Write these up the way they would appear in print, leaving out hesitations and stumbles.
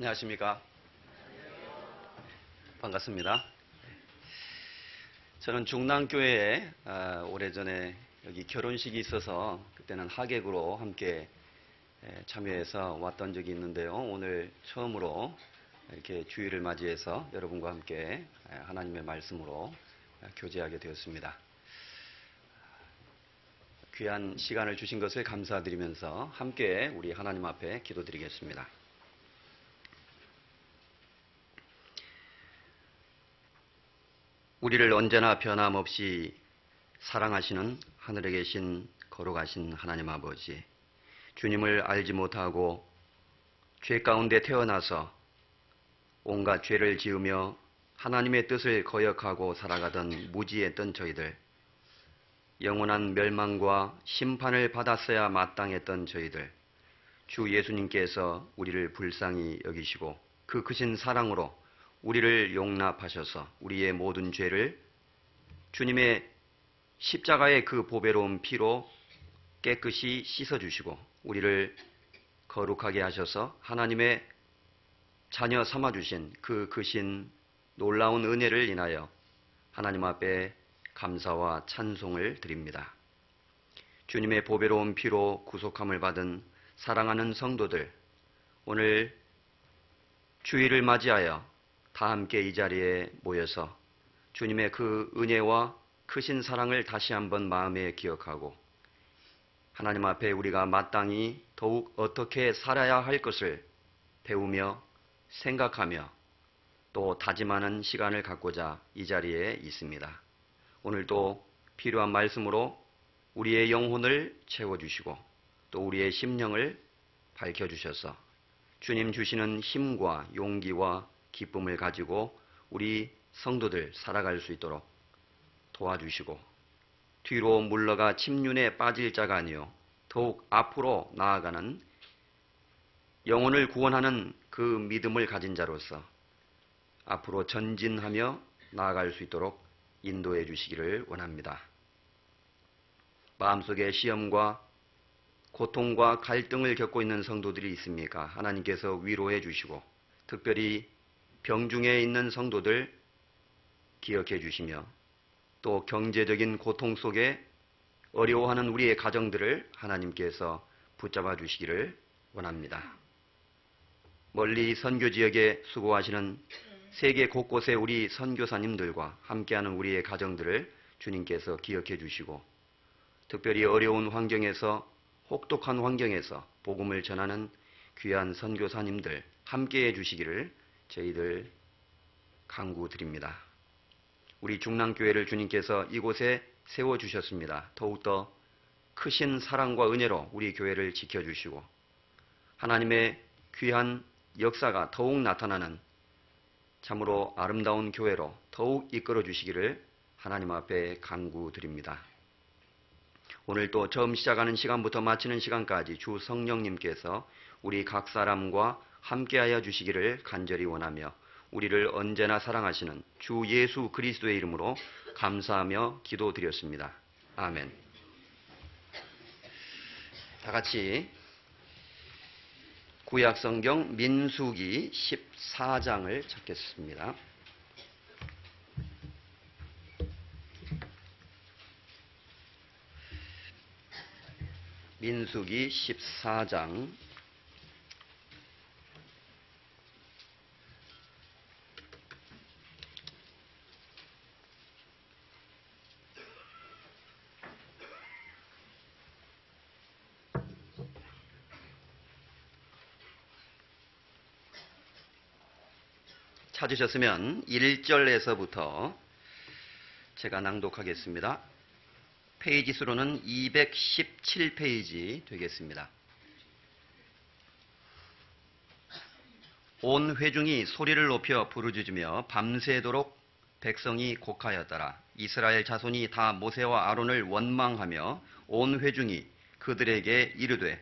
안녕하십니까. 반갑습니다. 저는 중랑교회에 오래전에 여기 결혼식이 있어서 그때는 하객으로 함께 참여해서 왔던 적이 있는데요. 오늘 처음으로 이렇게 주일을 맞이해서 여러분과 함께 하나님의 말씀으로 교제하게 되었습니다. 귀한 시간을 주신 것을 감사드리면서 함께 우리 하나님 앞에 기도드리겠습니다. 우리를 언제나 변함없이 사랑하시는 하늘에 계신 거룩하신 하나님 아버지, 주님을 알지 못하고 죄 가운데 태어나서 온갖 죄를 지으며 하나님의 뜻을 거역하고 살아가던 무지했던 저희들, 영원한 멸망과 심판을 받았어야 마땅했던 저희들, 주 예수님께서 우리를 불쌍히 여기시고 그 크신 사랑으로 우리를 용납하셔서 우리의 모든 죄를 주님의 십자가의 그 보배로운 피로 깨끗이 씻어주시고 우리를 거룩하게 하셔서 하나님의 자녀 삼아주신 그 크신 놀라운 은혜를 인하여 하나님 앞에 감사와 찬송을 드립니다. 주님의 보배로운 피로 구속함을 받은 사랑하는 성도들, 오늘 주일을 맞이하여 다 함께 이 자리에 모여서 주님의 그 은혜와 크신 사랑을 다시 한번 마음에 기억하고 하나님 앞에 우리가 마땅히 더욱 어떻게 살아야 할 것을 배우며 생각하며 또 다짐하는 시간을 갖고자 이 자리에 있습니다. 오늘도 필요한 말씀으로 우리의 영혼을 채워주시고 또 우리의 심령을 밝혀주셔서 주님 주시는 힘과 용기와 기쁨을 가지고 우리 성도들 살아갈 수 있도록 도와주시고 뒤로 물러가 침륜에 빠질 자가 아니요 더욱 앞으로 나아가는 영혼을 구원하는 그 믿음을 가진 자로서 앞으로 전진하며 나아갈 수 있도록 인도해 주시기를 원합니다. 마음속에 시험과 고통과 갈등을 겪고 있는 성도들이 있습니까? 하나님께서 위로해 주시고 특별히 병중에 있는 성도들 기억해 주시며 또 경제적인 고통 속에 어려워하는 우리의 가정들을 하나님께서 붙잡아 주시기를 원합니다. 멀리 선교 지역에 수고하시는 세계 곳곳의 우리 선교사님들과 함께하는 우리의 가정들을 주님께서 기억해 주시고 특별히 어려운 환경에서 혹독한 환경에서 복음을 전하는 귀한 선교사님들 함께해 주시기를 저희들 간구드립니다. 우리 중랑교회를 주님께서 이곳에 세워주셨습니다. 더욱더 크신 사랑과 은혜로 우리 교회를 지켜주시고 하나님의 귀한 역사가 더욱 나타나는 참으로 아름다운 교회로 더욱 이끌어 주시기를 하나님 앞에 간구드립니다. 오늘 또 처음 시작하는 시간부터 마치는 시간까지 주 성령님께서 우리 각 사람과 함께하여 주시기를 간절히 원하며 우리를 언제나 사랑하시는 주 예수 그리스도의 이름으로 감사하며 기도드렸습니다. 아멘. 다 같이 구약성경 민수기 14장을 찾겠습니다. 민수기 14장 찾으셨으면 1절에서부터 제가 낭독하겠습니다. 페이지 수로는 217페이지 되겠습니다. 온 회중이 소리를 높여 부르짖으며 밤새도록 백성이 곡하였더라. 이스라엘 자손이 다 모세와 아론을 원망하며 온 회중이 그들에게 이르되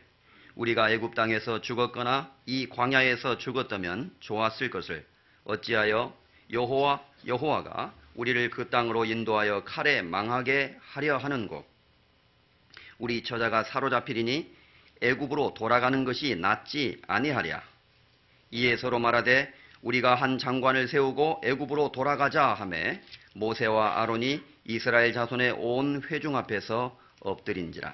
우리가 애굽 땅에서 죽었거나 이 광야에서 죽었다면 좋았을 것을 어찌하여 여호와가 우리를 그 땅으로 인도하여 칼에 망하게 하려 하는고 우리 처자가 사로잡히리니 애굽으로 돌아가는 것이 낫지 아니하랴. 이에 서로 말하되 우리가 한 장관을 세우고 애굽으로 돌아가자 하매 모세와 아론이 이스라엘 자손의 온 회중 앞에서 엎드린지라.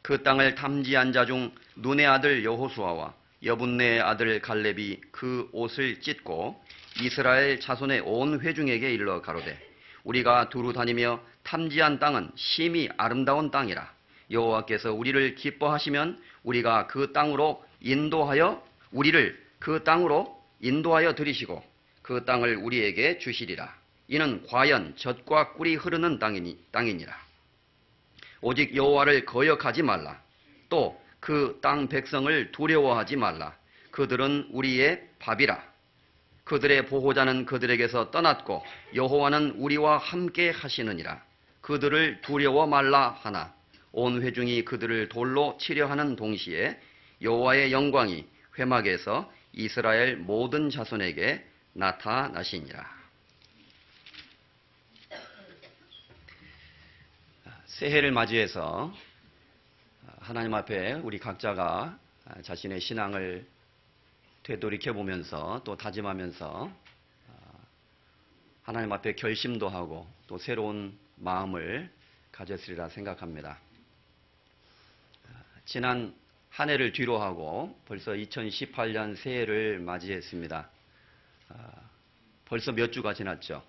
그 땅을 탐지한 자 중 눈의 아들 여호수아와 여분네의 아들 갈렙이 그 옷을 찢고 이스라엘 자손의 온 회중에게 일러 가로되 우리가 두루 다니며 탐지한 땅은 심히 아름다운 땅이라. 여호와께서 우리를 기뻐하시면 우리가 그 땅으로 우리를 그 땅으로 인도하여 들이시고 그 땅을 우리에게 주시리라. 이는 과연 젖과 꿀이 흐르는 땅이니라. 오직 여호와를 거역하지 말라. 또 그 땅 백성을 두려워하지 말라. 그들은 우리의 밥이라. 그들의 보호자는 그들에게서 떠났고 여호와는 우리와 함께 하시느니라. 그들을 두려워 말라 하나 온 회중이 그들을 돌로 치려 하는 동시에 여호와의 영광이 회막에서 이스라엘 모든 자손에게 나타나시니라. 새해를 맞이해서 하나님 앞에 우리 각자가 자신의 신앙을 되돌이켜 보면서 또 다짐하면서 하나님 앞에 결심도 하고 또 새로운 마음을 가졌으리라 생각합니다. 지난 한 해를 뒤로 하고 벌써 2018년 새해를 맞이했습니다. 벌써 몇 주가 지났죠.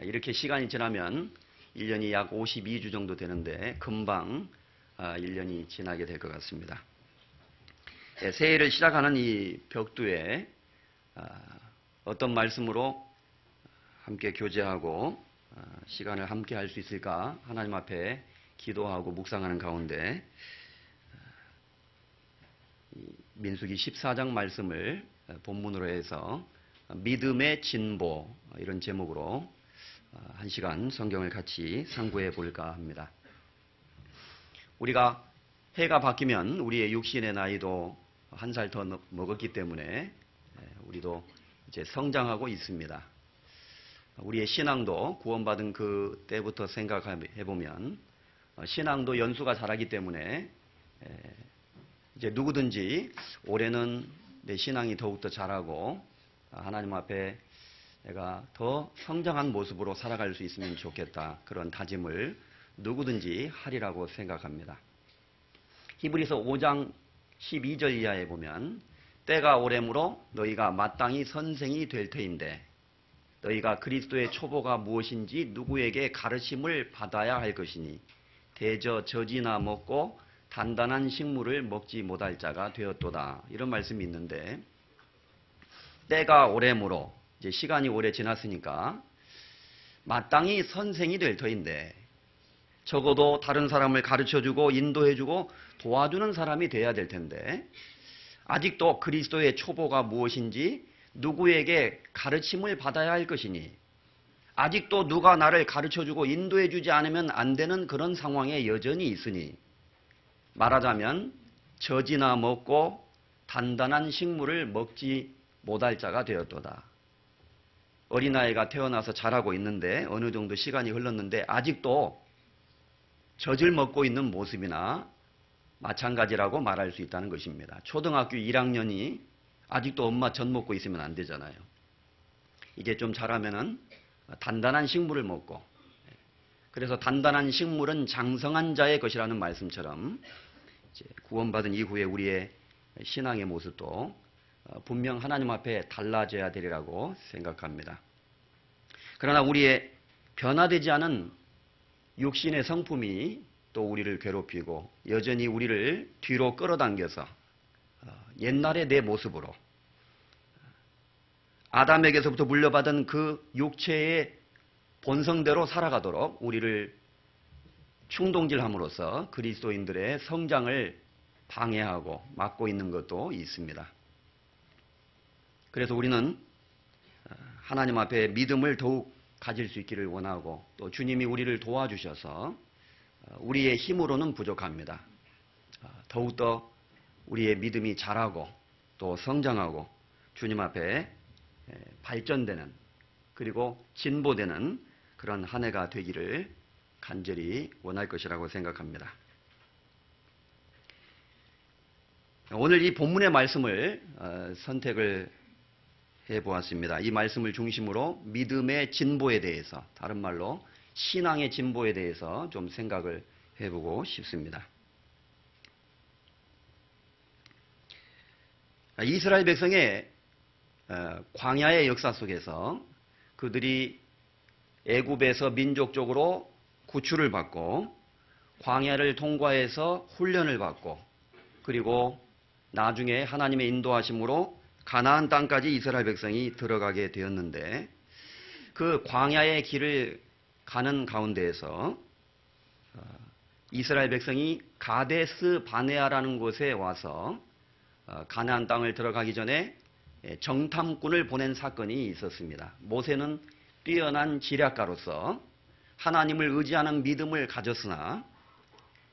이렇게 시간이 지나면 1년이 약 52주 정도 되는데 금방 1년이 지나게 될 것 같습니다. 새해를 시작하는 이 벽두에 어떤 말씀으로 함께 교제하고 시간을 함께 할 수 있을까 하나님 앞에 기도하고 묵상하는 가운데 민수기 14장 말씀을 본문으로 해서 믿음의 진보 이런 제목으로 한 시간 성경을 같이 상고해 볼까 합니다. 우리가 해가 바뀌면 우리의 육신의 나이도 한 살 더 먹었기 때문에 우리도 이제 성장하고 있습니다. 우리의 신앙도 구원받은 그 때부터 생각해 보면 신앙도 연수가 자라기 때문에 이제 누구든지 올해는 내 신앙이 더욱더 자라고 하나님 앞에 내가 더 성장한 모습으로 살아갈 수 있으면 좋겠다. 그런 다짐을 누구든지 하리라고 생각합니다. 히브리서 5장 12절 이하에 보면 때가 오래므로 너희가 마땅히 선생이 될 터인데 너희가 그리스도의 초보가 무엇인지 누구에게 가르침을 받아야 할 것이니 대저 젖이나 먹고 단단한 식물을 먹지 못할 자가 되었도다. 이런 말씀이 있는데 때가 오래므로 이제 시간이 오래 지났으니까 마땅히 선생이 될 터인데 적어도 다른 사람을 가르쳐주고 인도해주고 도와주는 사람이 돼야 될 텐데 아직도 그리스도의 초보가 무엇인지 누구에게 가르침을 받아야 할 것이니 아직도 누가 나를 가르쳐주고 인도해주지 않으면 안 되는 그런 상황에 여전히 있으니 말하자면 젖이나 먹고 단단한 식물을 먹지 못할 자가 되었도다. 어린아이가 태어나서 자라고 있는데 어느 정도 시간이 흘렀는데 아직도 젖을 먹고 있는 모습이나 마찬가지라고 말할 수 있다는 것입니다. 초등학교 1학년이 아직도 엄마 젖 먹고 있으면 안 되잖아요. 이제 좀 자라면은 단단한 식물을 먹고 그래서 단단한 식물은 장성한 자의 것이라는 말씀처럼 이제 구원받은 이후에 우리의 신앙의 모습도 분명 하나님 앞에 달라져야 되리라고 생각합니다. 그러나 우리의 변화되지 않은 육신의 성품이 또 우리를 괴롭히고 여전히 우리를 뒤로 끌어당겨서 옛날의 내 모습으로 아담에게서부터 물려받은 그 육체의 본성대로 살아가도록 우리를 충동질함으로써 그리스도인들의 성장을 방해하고 막고 있는 것도 있습니다. 그래서 우리는 하나님 앞에 믿음을 더욱 가질 수 있기를 원하고 또 주님이 우리를 도와주셔서 우리의 힘으로는 부족합니다. 더욱더 우리의 믿음이 자라고 또 성장하고 주님 앞에 발전되는 그리고 진보되는 그런 한 해가 되기를 간절히 원할 것이라고 생각합니다. 오늘 이 본문의 말씀을 선택을 해보았습니다. 이 말씀을 중심으로 믿음의 진보에 대해서, 다른 말로 신앙의 진보에 대해서 좀 생각을 해보고 싶습니다. 이스라엘 백성의 광야의 역사 속에서 그들이 애굽에서 민족적으로 구출을 받고 광야를 통과해서 훈련을 받고 그리고 나중에 하나님의 인도하심으로 가나안 땅까지 이스라엘 백성이 들어가게 되었는데, 그 광야의 길을 가는 가운데에서 이스라엘 백성이 가데스 바네아라는 곳에 와서 가나안 땅을 들어가기 전에 정탐꾼을 보낸 사건이 있었습니다. 모세는 뛰어난 지략가로서 하나님을 의지하는 믿음을 가졌으나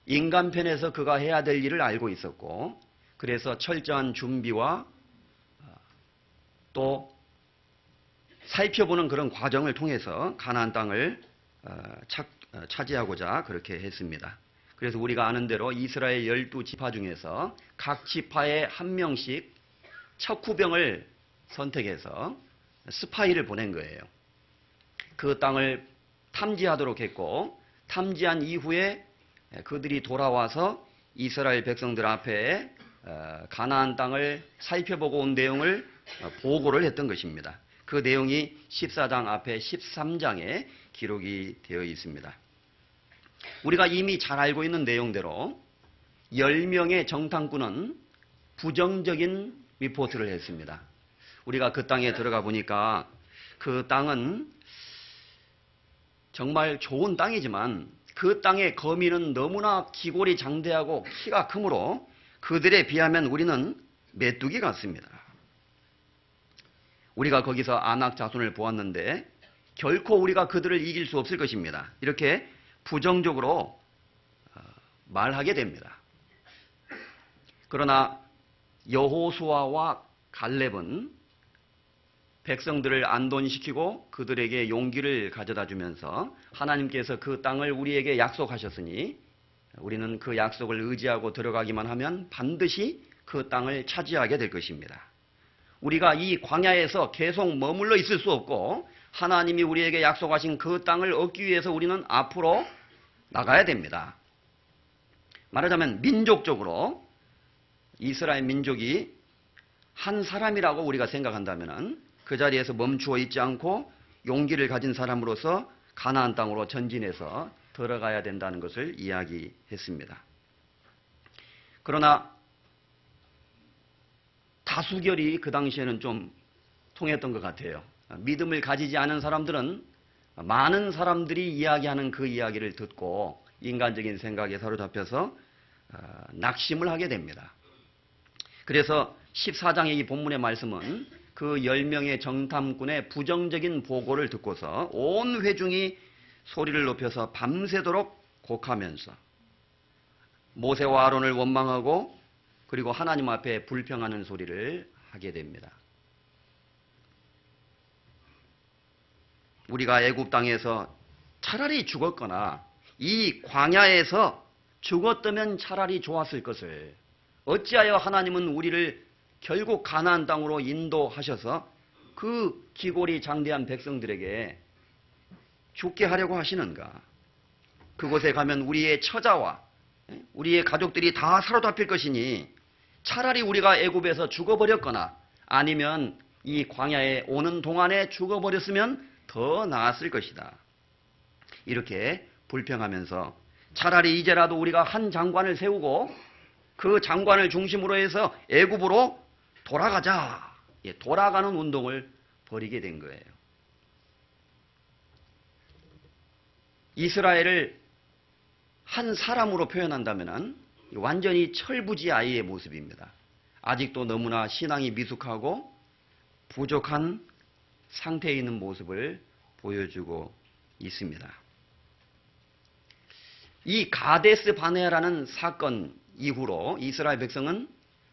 인간 편에서 그가 해야 될 일을 알고 있었고, 그래서 철저한 준비와 또 살펴보는 그런 과정을 통해서 가나안 땅을 차지하고자 그렇게 했습니다. 그래서 우리가 아는 대로 이스라엘 12지파 중에서 각 지파에 한 명씩 척후병을 선택해서 스파이를 보낸 거예요. 그 땅을 탐지하도록 했고, 탐지한 이후에 그들이 돌아와서 이스라엘 백성들 앞에 가나안 땅을 살펴보고 온 내용을 보고를 했던 것입니다. 그 내용이 14장 앞에 13장에 기록이 되어 있습니다. 우리가 이미 잘 알고 있는 내용대로 10명의 정탐꾼은 부정적인 리포트를 했습니다. 우리가 그 땅에 들어가 보니까 그 땅은 정말 좋은 땅이지만 그 땅의 거민은 너무나 기골이 장대하고 키가 크므로 그들에 비하면 우리는 메뚜기 같습니다. 우리가 거기서 아낙 자손을 보았는데 결코 우리가 그들을 이길 수 없을 것입니다. 이렇게 부정적으로 말하게 됩니다. 그러나 여호수아와 갈렙은 백성들을 안돈시키고 그들에게 용기를 가져다 주면서 하나님께서 그 땅을 우리에게 약속하셨으니 우리는 그 약속을 의지하고 들어가기만 하면 반드시 그 땅을 차지하게 될 것입니다. 우리가 이 광야에서 계속 머물러 있을 수 없고 하나님이 우리에게 약속하신 그 땅을 얻기 위해서 우리는 앞으로 나가야 됩니다. 말하자면 민족적으로 이스라엘 민족이 한 사람이라고 우리가 생각한다면 그 자리에서 멈추어 있지 않고 용기를 가진 사람으로서 가나안 땅으로 전진해서 들어가야 된다는 것을 이야기했습니다. 그러나 다수결이 그 당시에는 좀 통했던 것 같아요. 믿음을 가지지 않은 사람들은 많은 사람들이 이야기하는 그 이야기를 듣고 인간적인 생각에 사로잡혀서 낙심을 하게 됩니다. 그래서 14장의 이 본문의 말씀은 그 10명의 정탐꾼의 부정적인 보고를 듣고서 온 회중이 소리를 높여서 밤새도록 곡하면서 모세와 아론을 원망하고 그리고 하나님 앞에 불평하는 소리를 하게 됩니다. 우리가 애굽 땅에서 차라리 죽었거나 이 광야에서 죽었다면 차라리 좋았을 것을 어찌하여 하나님은 우리를 결국 가나안 땅으로 인도하셔서 그 기골이 장대한 백성들에게 죽게 하려고 하시는가? 그곳에 가면 우리의 처자와 우리의 가족들이 다 사로잡힐 것이니 차라리 우리가 애굽에서 죽어버렸거나 아니면 이 광야에 오는 동안에 죽어버렸으면 더 나았을 것이다. 이렇게 불평하면서 차라리 이제라도 우리가 한 장관을 세우고 그 장관을 중심으로 해서 애굽으로 돌아가자. 돌아가는 운동을 벌이게 된 거예요. 이스라엘을 한 사람으로 표현한다면 완전히 철부지아이의 모습입니다. 아직도 너무나 신앙이 미숙하고 부족한 상태에 있는 모습을 보여주고 있습니다. 이 가데스 바네아라는 사건 이후로 이스라엘 백성은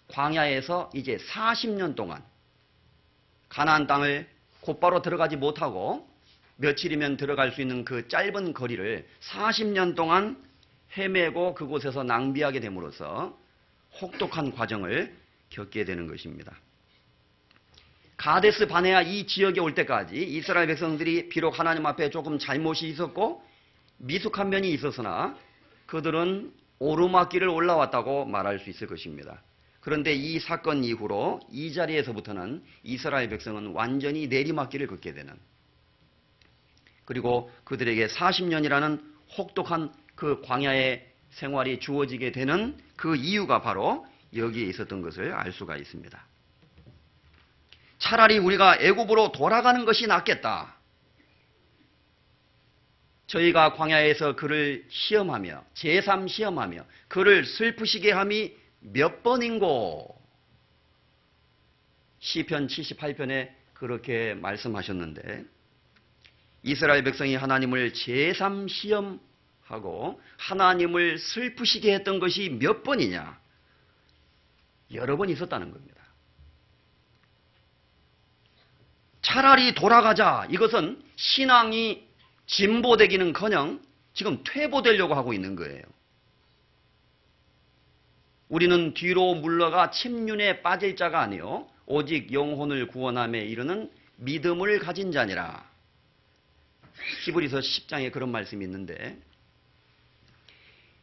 광야에서 이제 40년 동안 가나안 땅을 곧바로 들어가지 못하고 며칠이면 들어갈 수 있는 그 짧은 거리를 40년 동안 헤매고 그곳에서 낭비하게 됨으로써 혹독한 과정을 겪게 되는 것입니다. 가데스 바네아 이 지역에 올 때까지 이스라엘 백성들이 비록 하나님 앞에 조금 잘못이 있었고 미숙한 면이 있었으나 그들은 오르막길을 올라왔다고 말할 수 있을 것입니다. 그런데 이 사건 이후로 이 자리에서부터는 이스라엘 백성은 완전히 내리막길을 걷게 되는, 그리고 그들에게 40년이라는 혹독한 그 광야의 생활이 주어지게 되는 그 이유가 바로 여기에 있었던 것을 알 수가 있습니다. 차라리 우리가 애굽으로 돌아가는 것이 낫겠다. 저희가 광야에서 그를 시험하며 제3 시험하며 그를 슬프시게 함이 몇 번인고. 시편 78편에 그렇게 말씀하셨는데 이스라엘 백성이 하나님을 제3 시험하고 하나님을 슬프시게 했던 것이 몇 번이냐? 여러 번 있었다는 겁니다. 차라리 돌아가자. 이것은 신앙이 진보되기는커녕 지금 퇴보되려고 하고 있는 거예요. 우리는 뒤로 물러가 침륜에 빠질 자가 아니요 오직 영혼을 구원함에 이르는 믿음을 가진 자니라. 히브리서 10장에 그런 말씀이 있는데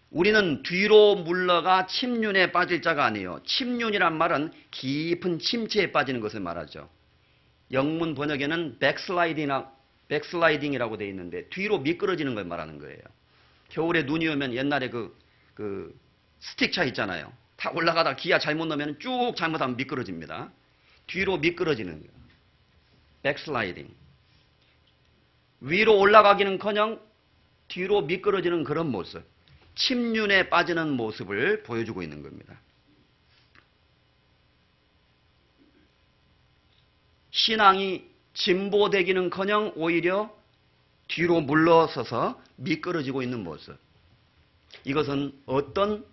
우리는 뒤로 물러가 침륜에 빠질 자가 아니요, 침륜이란 말은 깊은 침체에 빠지는 것을 말하죠. 영문 번역에는 백슬라이딩이라고 되어 있는데 뒤로 미끄러지는 걸 말하는 거예요. 겨울에 눈이 오면 옛날에 그 스틱차 있잖아요. 다 올라가다 기아 잘못 넣으면 쭉 잘못하면 미끄러집니다. 뒤로 미끄러지는 거예요. 백슬라이딩. 위로 올라가기는커녕 뒤로 미끄러지는 그런 모습, 침륜에 빠지는 모습을 보여주고 있는 겁니다. 신앙이 진보되기는커녕 오히려 뒤로 물러서서 미끄러지고 있는 모습. 이것은 어떤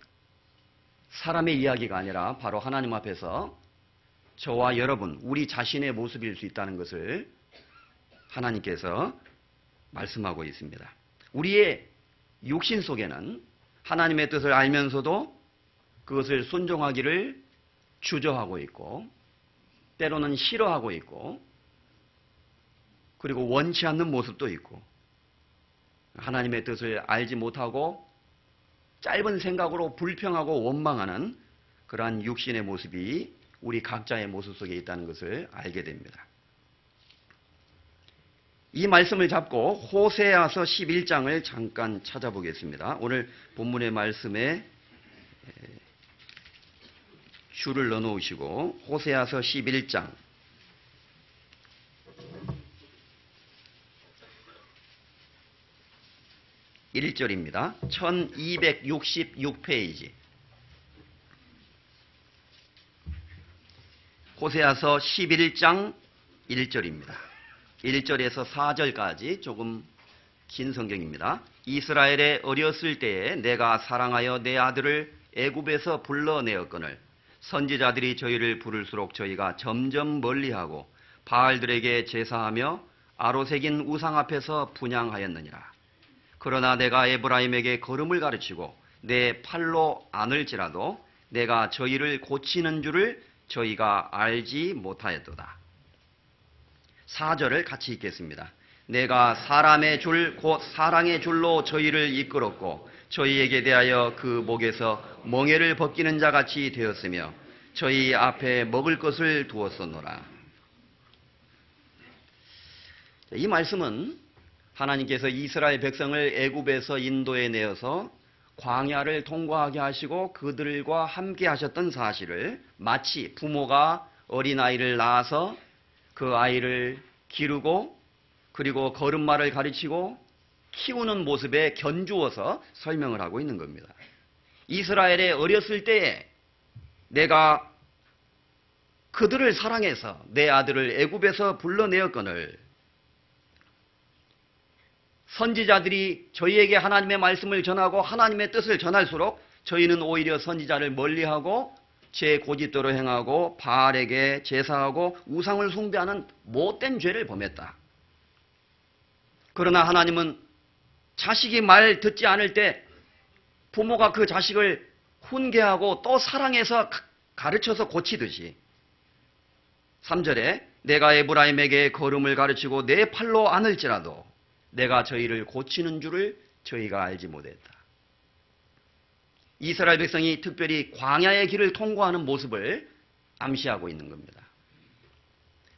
사람의 이야기가 아니라 바로 하나님 앞에서 저와 여러분, 우리 자신의 모습일 수 있다는 것을 하나님께서 말씀하고 있습니다. 우리의 육신 속에는 하나님의 뜻을 알면서도 그것을 순종하기를 주저하고 있고 때로는 싫어하고 있고 그리고 원치 않는 모습도 있고 하나님의 뜻을 알지 못하고 짧은 생각으로 불평하고 원망하는 그러한 육신의 모습이 우리 각자의 모습 속에 있다는 것을 알게 됩니다. 이 말씀을 잡고 호세아서 11장을 잠깐 찾아보겠습니다. 오늘 본문의 말씀에 줄을 넣어놓으시고 호세아서 11장 1절입니다. 1266페이지. 호세아서 11장 1절입니다. 1절에서 4절까지 조금 긴 성경입니다. 이스라엘에 어렸을 때에 내가 사랑하여 내 아들을 애굽에서 불러내었거늘 선지자들이 저희를 부를수록 저희가 점점 멀리하고 바알들에게 제사하며 아로새긴 우상 앞에서 분향하였느니라. 그러나 내가 에브라임에게 걸음을 가르치고 내 팔로 안을지라도 내가 저희를 고치는 줄을 저희가 알지 못하였도다. 4절을 같이 읽겠습니다. 내가 사람의 줄 곧 사랑의 줄로 저희를 이끌었고 저희에게 대하여 그 목에서 멍에를 벗기는 자같이 되었으며 저희 앞에 먹을 것을 두었었노라. 이 말씀은 하나님께서 이스라엘 백성을 애굽에서 인도해 내어서 광야를 통과하게 하시고 그들과 함께 하셨던 사실을 마치 부모가 어린아이를 낳아서 그 아이를 기르고 그리고 걸음마를 가르치고 키우는 모습에 견주어서 설명을 하고 있는 겁니다. 이스라엘에 어렸을 때에 내가 그들을 사랑해서 내 아들을 애굽에서 불러내었거늘 선지자들이 저희에게 하나님의 말씀을 전하고 하나님의 뜻을 전할수록 저희는 오히려 선지자를 멀리하고 제 고집대로 행하고 바알에게 제사하고 우상을 숭배하는 못된 죄를 범했다. 그러나 하나님은 자식이 말 듣지 않을 때 부모가 그 자식을 훈계하고 또 사랑해서 가르쳐서 고치듯이 3절에 내가 에브라임에게 걸음을 가르치고 내 팔로 안을지라도 내가 저희를 고치는 줄을 저희가 알지 못했다. 이스라엘 백성이 특별히 광야의 길을 통과하는 모습을 암시하고 있는 겁니다.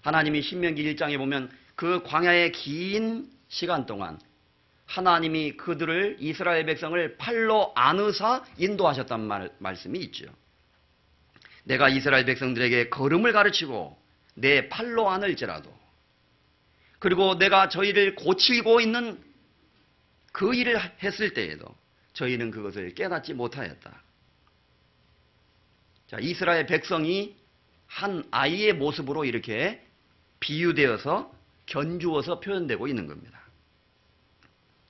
하나님이 신명기 1장에 보면 그 광야의 긴 시간 동안 하나님이 그들을 이스라엘 백성을 팔로 안으사 인도하셨단 말씀이 있죠. 내가 이스라엘 백성들에게 걸음을 가르치고 내 팔로 안을지라도 그리고 내가 저희를 고치고 있는 그 일을 했을 때에도 저희는 그것을 깨닫지 못하였다. 자, 이스라엘 백성이 한 아이의 모습으로 이렇게 비유되어서 견주어서 표현되고 있는 겁니다.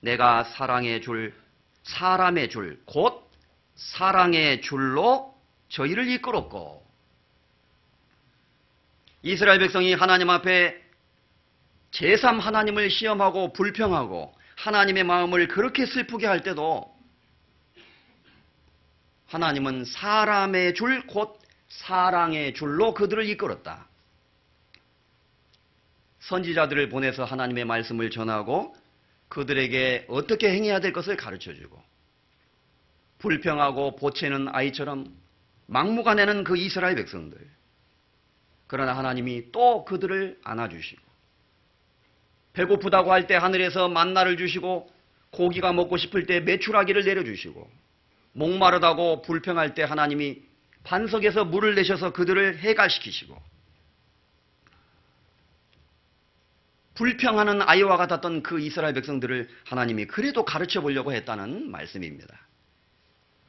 내가 사랑의 줄, 사람의 줄, 곧 사랑의 줄로 저희를 이끌었고 이스라엘 백성이 하나님 앞에 제3 하나님을 시험하고 불평하고 하나님의 마음을 그렇게 슬프게 할 때도 하나님은 사람의 줄, 곧 사랑의 줄로 그들을 이끌었다. 선지자들을 보내서 하나님의 말씀을 전하고 그들에게 어떻게 행해야 될 것을 가르쳐주고 불평하고 보채는 아이처럼 막무가내는 그 이스라엘 백성들. 그러나 하나님이 또 그들을 안아주시고 배고프다고 할 때 하늘에서 만나를 주시고 고기가 먹고 싶을 때 메추라기를 내려주시고 목마르다고 불평할 때 하나님이 반석에서 물을 내셔서 그들을 해갈시키시고 불평하는 아이와 같았던 그 이스라엘 백성들을 하나님이 그래도 가르쳐 보려고 했다는 말씀입니다.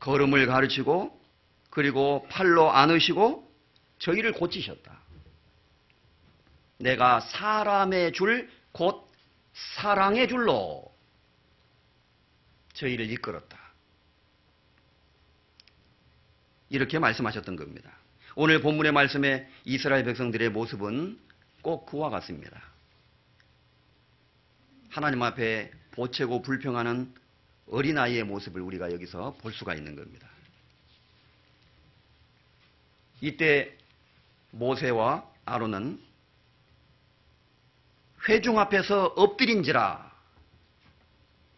걸음을 가르치고 그리고 팔로 안으시고 저희를 고치셨다. 내가 사람의 줄, 곧 사랑의 줄로 저희를 이끌었다. 이렇게 말씀하셨던 겁니다. 오늘 본문의 말씀에 이스라엘 백성들의 모습은 꼭 그와 같습니다. 하나님 앞에 보채고 불평하는 어린아이의 모습을 우리가 여기서 볼 수가 있는 겁니다. 이때 모세와 아론은 회중 앞에서 엎드린지라,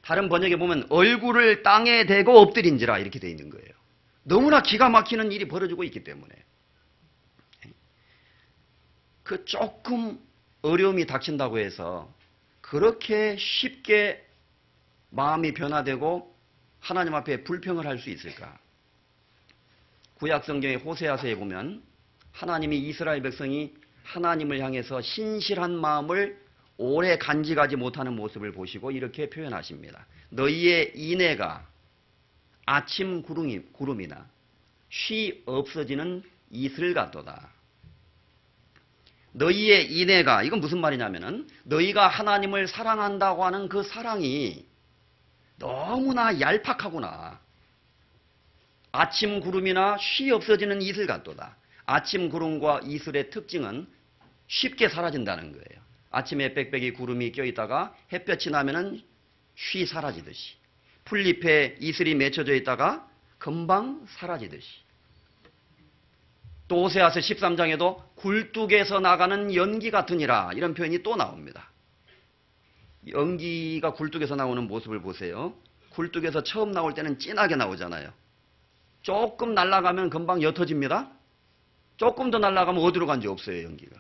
다른 번역에 보면 얼굴을 땅에 대고 엎드린지라 이렇게 되어 있는 거예요. 너무나 기가 막히는 일이 벌어지고 있기 때문에 그 조금 어려움이 닥친다고 해서 그렇게 쉽게 마음이 변화되고 하나님 앞에 불평을 할 수 있을까? 구약성경의 호세아서에 보면 하나님이 이스라엘 백성이 하나님을 향해서 신실한 마음을 오래 간직하지 못하는 모습을 보시고 이렇게 표현하십니다. 너희의 인애가 아침 구름이나 쉬 없어지는 이슬 같도다. 너희의 인애가, 이건 무슨 말이냐면은 너희가 하나님을 사랑한다고 하는 그 사랑이 너무나 얄팍하구나. 아침 구름이나 쉬 없어지는 이슬 같도다. 아침 구름과 이슬의 특징은 쉽게 사라진다는 거예요. 아침에 빽빽이 구름이 껴있다가 햇볕이 나면은 쉬 사라지듯이, 풀잎에 이슬이 맺혀져 있다가 금방 사라지듯이. 또 호세아서 13장에도 굴뚝에서 나가는 연기 같으니라 이런 표현이 또 나옵니다. 연기가 굴뚝에서 나오는 모습을 보세요. 굴뚝에서 처음 나올 때는 진하게 나오잖아요. 조금 날아가면 금방 옅어집니다. 조금 더 날아가면 어디로 간지 없어요, 연기가.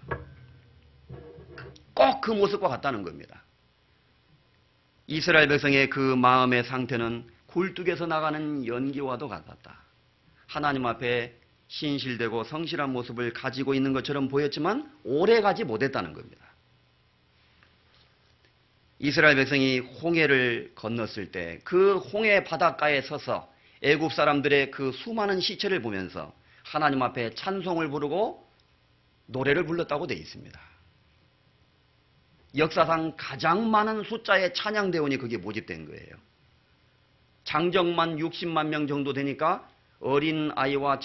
꼭 그 모습과 같다는 겁니다. 이스라엘 백성의 그 마음의 상태는 굴뚝에서 나가는 연기와도 같았다. 하나님 앞에 신실되고 성실한 모습을 가지고 있는 것처럼 보였지만 오래 가지 못했다는 겁니다. 이스라엘 백성이 홍해를 건넜을 때 그 홍해 바닷가에 서서 애굽 사람들의 그 수많은 시체를 보면서 하나님 앞에 찬송을 부르고 노래를 불렀다고 되어 있습니다. 역사상 가장 많은 숫자의 찬양대원이 거기에 모집된 거예요. 장정만 60만 명 정도 되니까 어린 아이와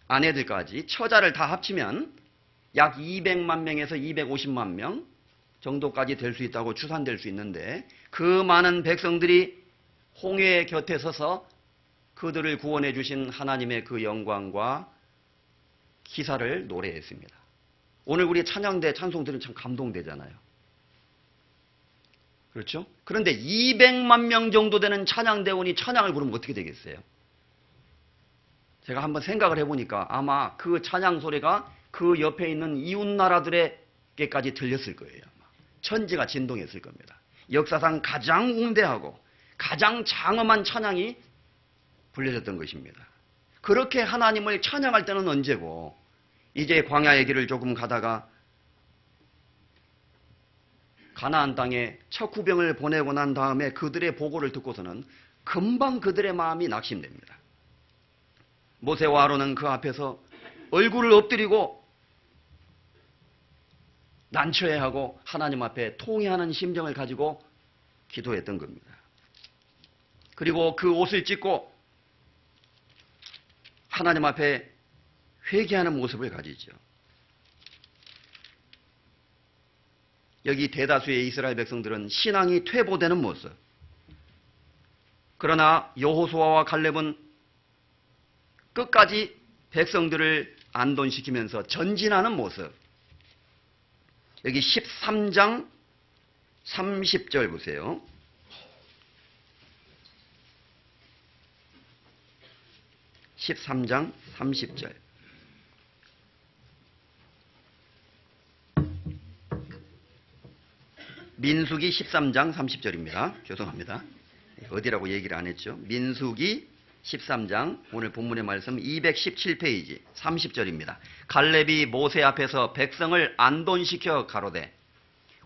아내들까지 처자를 다 합치면 약 200만 명에서 250만 명 정도까지 될 수 있다고 추산될 수 있는데 그 많은 백성들이 홍해 곁에 서서 그들을 구원해 주신 하나님의 그 영광과 기사를 노래했습니다. 오늘 우리 찬양대 찬송 들으면 참 감동되잖아요. 그렇죠? 그런데 200만 명 정도 되는 찬양대원이 찬양을 부르면 어떻게 되겠어요? 제가 한번 생각을 해보니까 아마 그 찬양 소리가 그 옆에 있는 이웃 나라들에게까지 들렸을 거예요. 천지가 진동했을 겁니다. 역사상 가장 웅대하고 가장 장엄한 찬양이 불려졌던 것입니다. 그렇게 하나님을 찬양할 때는 언제고, 이제 광야의 길을 조금 가다가 가나안 땅에 척후병을 보내고 난 다음에 그들의 보고를 듣고서는 금방 그들의 마음이 낙심됩니다. 모세와 아론은 그 앞에서 얼굴을 엎드리고 난처해하고 하나님 앞에 통회하는 심정을 가지고 기도했던 겁니다. 그리고 그 옷을 찢고 하나님 앞에 회개하는 모습을 가지죠. 여기 대다수의 이스라엘 백성들은 신앙이 퇴보되는 모습. 그러나 여호수아와 갈렙은 끝까지 백성들을 안돈시키면서 전진하는 모습. 여기 13장 30절 보세요. 13장 30절. 민수기 13장 30절입니다. 죄송합니다. 어디라고 얘기를 안 했죠. 민수기 13장 오늘 본문의 말씀 217페이지 30절입니다. 갈렙이 모세 앞에서 백성을 안돈시켜 가로되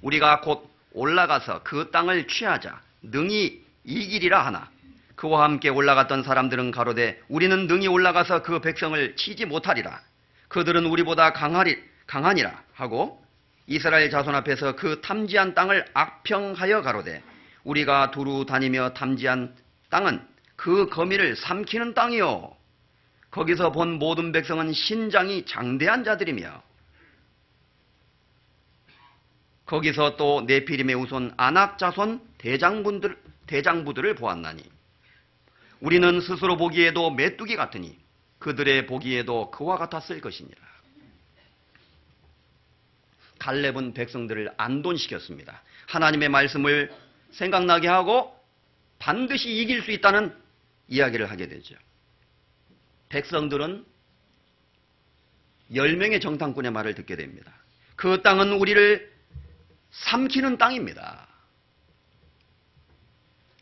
우리가 곧 올라가서 그 땅을 취하자 능히 이기리라 하나 그와 함께 올라갔던 사람들은 가로되 우리는 능히 올라가서 그 백성을 치지 못하리라. 그들은 우리보다 강하니라 하고 이스라엘 자손 앞에서 그 탐지한 땅을 악평하여 가로되 우리가 두루 다니며 탐지한 땅은 그 거미를 삼키는 땅이요 거기서 본 모든 백성은 신장이 장대한 자들이며 거기서 또 네피림의 후손 아낙 자손 대장부들을 보았나니 우리는 스스로 보기에도 메뚜기 같으니 그들의 보기에도 그와 같았을 것이니라. 갈렙은 백성들을 안돈시켰습니다. 하나님의 말씀을 생각나게 하고 반드시 이길 수 있다는 이야기를 하게 되죠. 백성들은 10명의 정탐꾼의 말을 듣게 됩니다. 그 땅은 우리를 삼키는 땅입니다.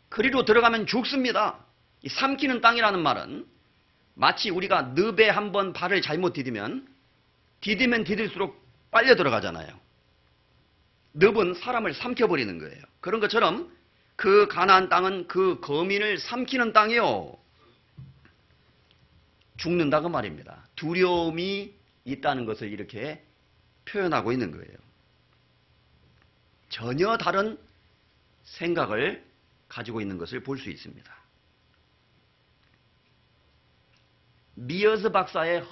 그리로 들어가면 죽습니다. 이 삼키는 땅이라는 말은 마치 우리가 늪에 한번 발을 잘못 디디면 디딜수록 빨려 들어가잖아요. 늪은 사람을 삼켜버리는 거예요. 그런 것처럼 그 가나안 땅은 그 거민을 삼키는 땅이요. 죽는다고 말입니다. 두려움이 있다는 것을 이렇게 표현하고 있는 거예요. 전혀 다른 생각을 가지고 있는 것을 볼 수 있습니다. 미어스 박사의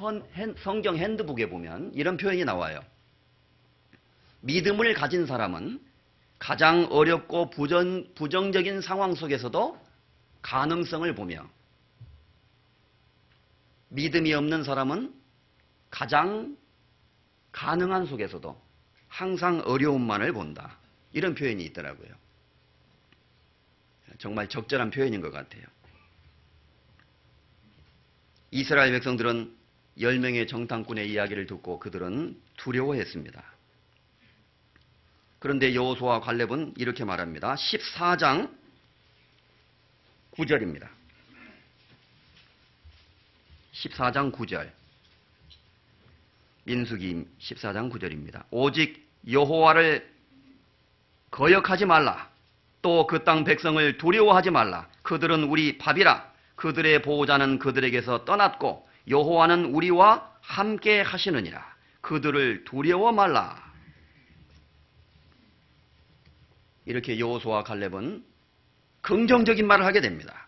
성경 핸드북에 보면 이런 표현이 나와요. 믿음을 가진 사람은 가장 어렵고 부정적인 상황 속에서도 가능성을 보며 믿음이 없는 사람은 가장 가능한 속에서도 항상 어려움만을 본다. 이런 표현이 있더라고요. 정말 적절한 표현인 것 같아요. 이스라엘 백성들은 10명의 정탐꾼의 이야기를 듣고 그들은 두려워했습니다. 그런데 여호수아와 갈렙은 이렇게 말합니다. 14장 9절입니다. 14장 9절. 민수기 14장 9절입니다. 오직 여호와를 거역하지 말라. 또 그 땅 백성을 두려워하지 말라. 그들은 우리 밥이라. 그들의 보호자는 그들에게서 떠났고 여호와는 우리와 함께 하시느니라. 그들을 두려워 말라. 이렇게 여호수아와 갈렙은 긍정적인 말을 하게 됩니다.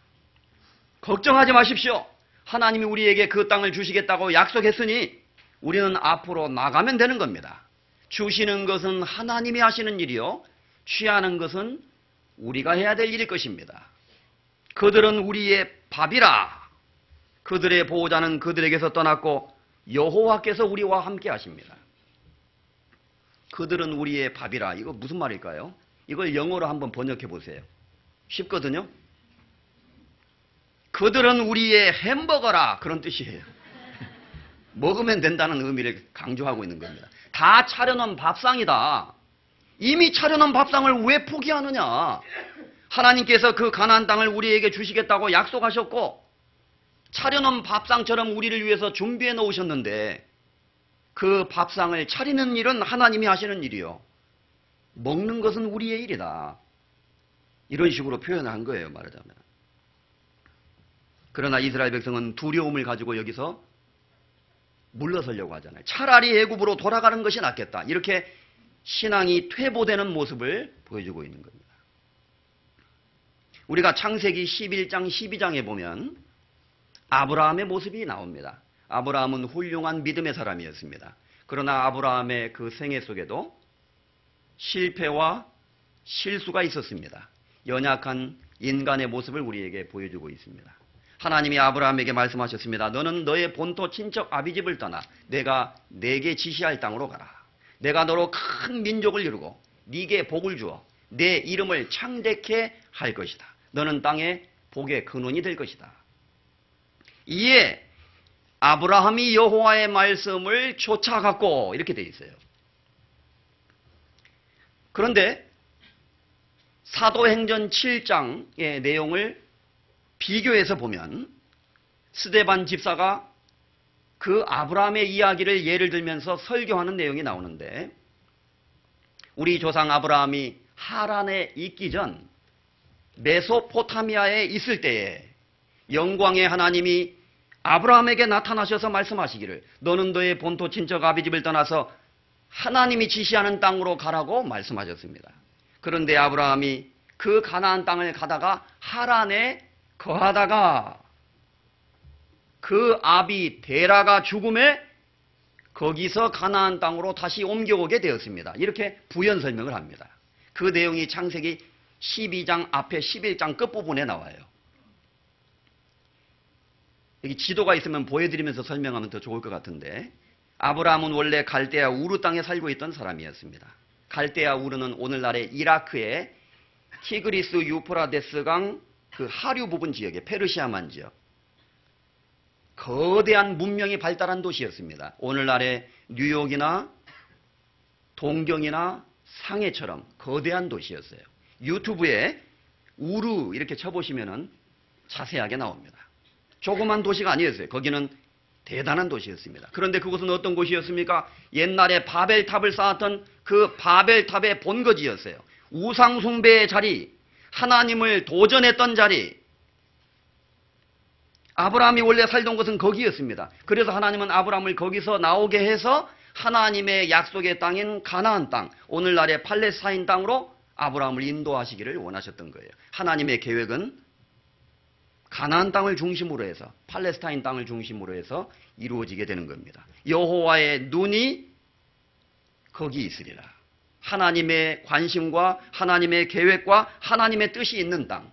걱정하지 마십시오. 하나님이 우리에게 그 땅을 주시겠다고 약속했으니 우리는 앞으로 나가면 되는 겁니다. 주시는 것은 하나님이 하시는 일이요 취하는 것은 우리가 해야 될 일일 것입니다. 그들은 우리의 밥이라. 그들의 보호자는 그들에게서 떠났고 여호와께서 우리와 함께 하십니다. 그들은 우리의 밥이라. 이거 무슨 말일까요? 이걸 영어로 한번 번역해 보세요. 쉽거든요. 그들은 우리의 햄버거라. 그런 뜻이에요. 먹으면 된다는 의미를 강조하고 있는 겁니다. 다 차려놓은 밥상이다. 이미 차려놓은 밥상을 왜 포기하느냐. 하나님께서 그 가나안 땅을 우리에게 주시겠다고 약속하셨고 차려놓은 밥상처럼 우리를 위해서 준비해 놓으셨는데 그 밥상을 차리는 일은 하나님이 하시는 일이요. 먹는 것은 우리의 일이다. 이런 식으로 표현한 거예요, 말하자면. 그러나 이스라엘 백성은 두려움을 가지고 여기서 물러서려고 하잖아요. 차라리 애굽으로 돌아가는 것이 낫겠다. 이렇게 신앙이 퇴보되는 모습을 보여주고 있는 겁니다. 우리가 창세기 11장, 12장에 보면 아브라함의 모습이 나옵니다. 아브라함은 훌륭한 믿음의 사람이었습니다. 그러나 아브라함의 그 생애 속에도 실패와 실수가 있었습니다. 연약한 인간의 모습을 우리에게 보여주고 있습니다. 하나님이 아브라함에게 말씀하셨습니다. 너는 너의 본토 친척 아비집을 떠나 내가 네게 지시할 땅으로 가라. 내가 너로 큰 민족을 이루고 네게 복을 주어 내 이름을 창대케 할 것이다. 너는 땅에 복의 근원이 될 것이다. 이에 아브라함이 여호와의 말씀을 쫓아갔고 이렇게 돼 있어요. 그런데 사도행전 7장의 내용을 비교해서 보면 스데반 집사가 그 아브라함의 이야기를 예를 들면서 설교하는 내용이 나오는데 우리 조상 아브라함이 하란에 있기 전 메소포타미아에 있을 때에 영광의 하나님이 아브라함에게 나타나셔서 말씀하시기를 너는 너의 본토 친척 아비집을 떠나서 하나님이 지시하는 땅으로 가라고 말씀하셨습니다. 그런데 아브라함이 그 가나안 땅을 가다가 하란에 거하다가 그 아비 데라가 죽음에 거기서 가나안 땅으로 다시 옮겨오게 되었습니다. 이렇게 부연 설명을 합니다. 그 내용이 창세기 12장 앞에 11장 끝부분에 나와요. 여기 지도가 있으면 보여드리면서 설명하면 더 좋을 것 같은데 아브라함은 원래 갈대아 우르 땅에 살고 있던 사람이었습니다. 갈대아 우르는 오늘날의 이라크의 티그리스 유프라데스강 그 하류 부분 지역의 페르시아만 지역 거대한 문명이 발달한 도시였습니다. 오늘날의 뉴욕이나 동경이나 상해처럼 거대한 도시였어요. 유튜브에 우르 이렇게 쳐보시면 자세하게 나옵니다. 조그만 도시가 아니었어요. 거기는 대단한 도시였습니다. 그런데 그곳은 어떤 곳이었습니까? 옛날에 바벨탑을 쌓았던 그 바벨탑의 본거지였어요. 우상숭배의 자리, 하나님을 도전했던 자리. 아브라함이 원래 살던 곳은 거기였습니다. 그래서 하나님은 아브라함을 거기서 나오게 해서 하나님의 약속의 땅인 가나안 땅, 오늘날의 팔레스타인 땅으로 아브라함을 인도하시기를 원하셨던 거예요. 하나님의 계획은 가나안 땅을 중심으로 해서 팔레스타인 땅을 중심으로 해서 이루어지게 되는 겁니다. 여호와의 눈이 거기 있으리라. 하나님의 관심과 하나님의 계획과 하나님의 뜻이 있는 땅,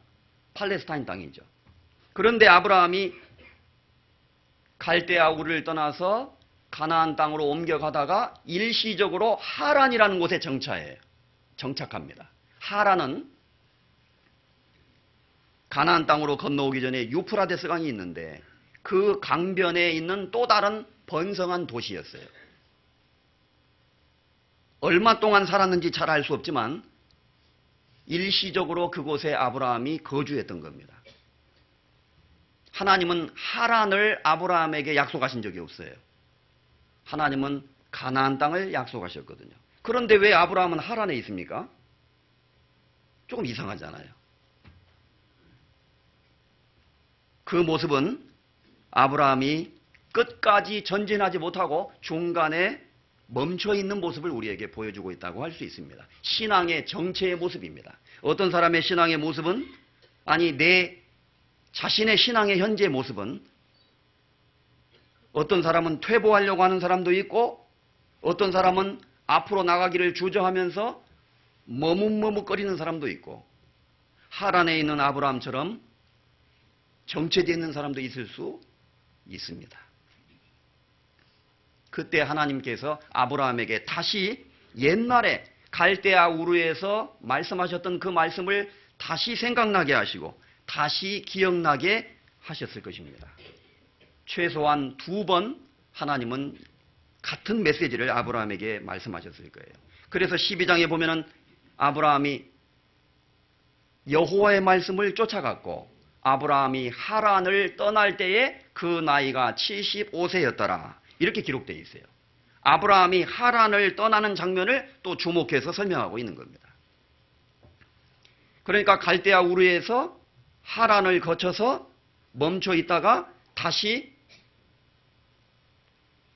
팔레스타인 땅이죠. 그런데 아브라함이 갈대아 우르를 떠나서 가나안 땅으로 옮겨가다가 일시적으로 하란이라는 곳에 정착합니다. 하란은 가나안 땅으로 건너오기 전에 유프라데스 강이 있는데 그 강변에 있는 또 다른 번성한 도시였어요. 얼마 동안 살았는지 잘 알 수 없지만 일시적으로 그곳에 아브라함이 거주했던 겁니다. 하나님은 하란을 아브라함에게 약속하신 적이 없어요. 하나님은 가나안 땅을 약속하셨거든요. 그런데 왜 아브라함은 하란에 있습니까? 조금 이상하잖아요. 그 모습은 아브라함이 끝까지 전진하지 못하고 중간에 멈춰 있는 모습을 우리에게 보여주고 있다고 할 수 있습니다. 신앙의 정체의 모습입니다. 어떤 사람의 신앙의 모습은 내 자신의 신앙의 현재 모습은 어떤 사람은 퇴보하려고 하는 사람도 있고 어떤 사람은 앞으로 나가기를 주저하면서 머뭇머뭇거리는 사람도 있고 하란에 있는 아브라함처럼 정체되어 있는 사람도 있을 수 있습니다. 그때 하나님께서 아브라함에게 다시 옛날에 갈대아 우르에서 말씀하셨던 그 말씀을 다시 생각나게 하시고 다시 기억나게 하셨을 것입니다. 최소한 2번 하나님은 같은 메시지를 아브라함에게 말씀하셨을 거예요. 그래서 12장에 보면은 아브라함이 여호와의 말씀을 쫓아갔고 아브라함이 하란을 떠날 때에 그 나이가 75세였더라. 이렇게 기록되어 있어요. 아브라함이 하란을 떠나는 장면을 또 주목해서 설명하고 있는 겁니다. 그러니까 갈대아 우르에서 하란을 거쳐서 멈춰 있다가 다시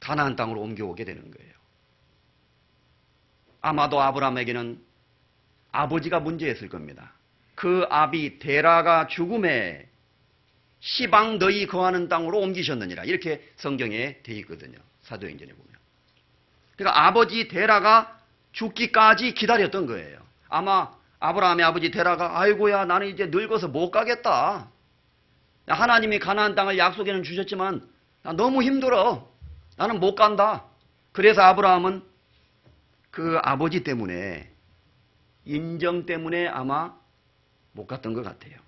가나안 땅으로 옮겨오게 되는 거예요. 아마도 아브라함에게는 아버지가 문제였을 겁니다. 그 아비 데라가 죽음에 시방 너희 거하는 땅으로 옮기셨느니라. 이렇게 성경에 되어 있거든요. 사도행전에 보면. 그러니까 아버지 데라가 죽기까지 기다렸던 거예요. 아마 아브라함의 아버지 데라가 아이고야 나는 이제 늙어서 못 가겠다. 하나님이 가나안 땅을 약속에는 주셨지만 나 너무 힘들어. 나는 못 간다. 그래서 아브라함은 그 아버지 때문에 인정 때문에 아마 못 갔던 것 같아요.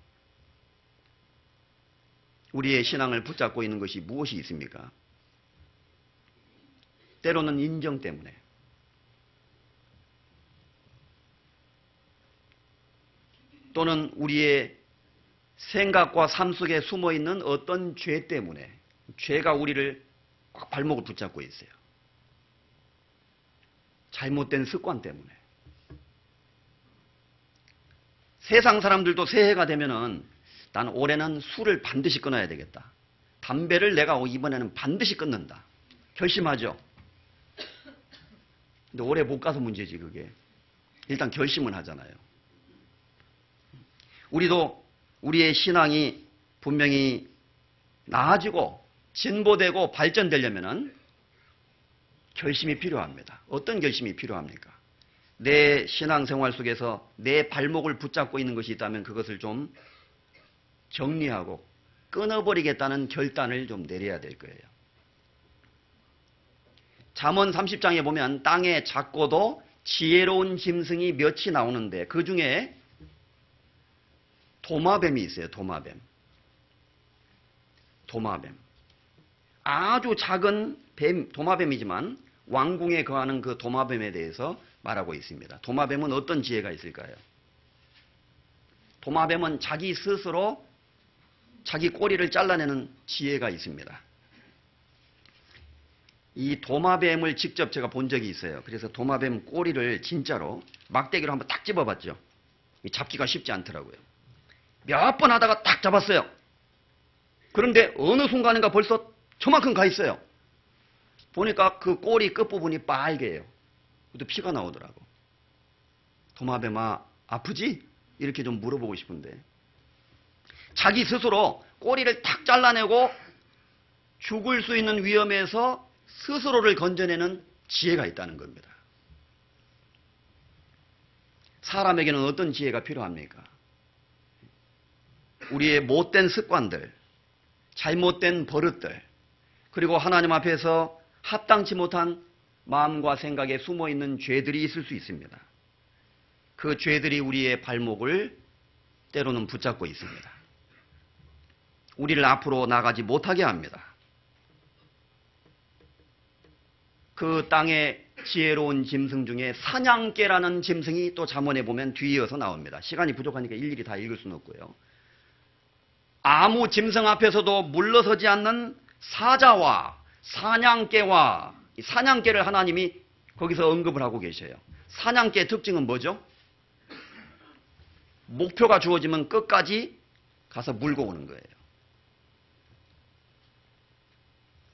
우리의 신앙을 붙잡고 있는 것이 무엇이 있습니까? 때로는 인정 때문에, 또는 우리의 생각과 삶 속에 숨어있는 어떤 죄 때문에, 죄가 우리를 꽉 발목을 붙잡고 있어요. 잘못된 습관 때문에. 세상 사람들도 새해가 되면은 난 올해는 술을 반드시 끊어야 되겠다. 담배를 내가 이번에는 반드시 끊는다. 결심하죠. 근데 올해 못 가서 문제지 그게. 일단 결심은 하잖아요. 우리도 우리의 신앙이 분명히 나아지고 진보되고 발전되려면은 결심이 필요합니다. 어떤 결심이 필요합니까? 내 신앙생활 속에서 내 발목을 붙잡고 있는 것이 있다면 그것을 좀 정리하고 끊어버리겠다는 결단을 좀 내려야 될 거예요. 잠언 30장에 보면 땅에 작고도 지혜로운 짐승이 몇이 나오는데 그 중에 도마뱀이 있어요. 도마뱀. 아주 작은 뱀, 도마뱀이지만 왕궁에 거하는 그 도마뱀에 대해서 말하고 있습니다. 도마뱀은 어떤 지혜가 있을까요? 도마뱀은 자기 스스로 자기 꼬리를 잘라내는 지혜가 있습니다. 이 도마뱀을 직접 제가 본 적이 있어요. 그래서 도마뱀 꼬리를 진짜로 막대기로 한번 딱 집어봤죠. 잡기가 쉽지 않더라고요. 몇 번 하다가 딱 잡았어요. 그런데 어느 순간인가 벌써 저만큼 가 있어요. 보니까 그 꼬리 끝부분이 빨개요. 또 피가 나오더라고. 도마뱀아 아프지? 이렇게 좀 물어보고 싶은데 자기 스스로 꼬리를 탁 잘라내고 죽을 수 있는 위험에서 스스로를 건져내는 지혜가 있다는 겁니다. 사람에게는 어떤 지혜가 필요합니까? 우리의 못된 습관들, 잘못된 버릇들, 그리고 하나님 앞에서 합당치 못한 마음과 생각에 숨어있는 죄들이 있을 수 있습니다. 그 죄들이 우리의 발목을 때로는 붙잡고 있습니다. 우리를 앞으로 나가지 못하게 합니다. 그 땅의 지혜로운 짐승 중에 사냥개라는 짐승이 또 잠언에 보면 뒤이어서 나옵니다. 시간이 부족하니까 일일이 다 읽을 수는 없고요. 아무 짐승 앞에서도 물러서지 않는 사자와 사냥개와 사냥개를 하나님이 거기서 언급을 하고 계셔요. 사냥개의 특징은 뭐죠? 목표가 주어지면 끝까지 가서 물고 오는 거예요.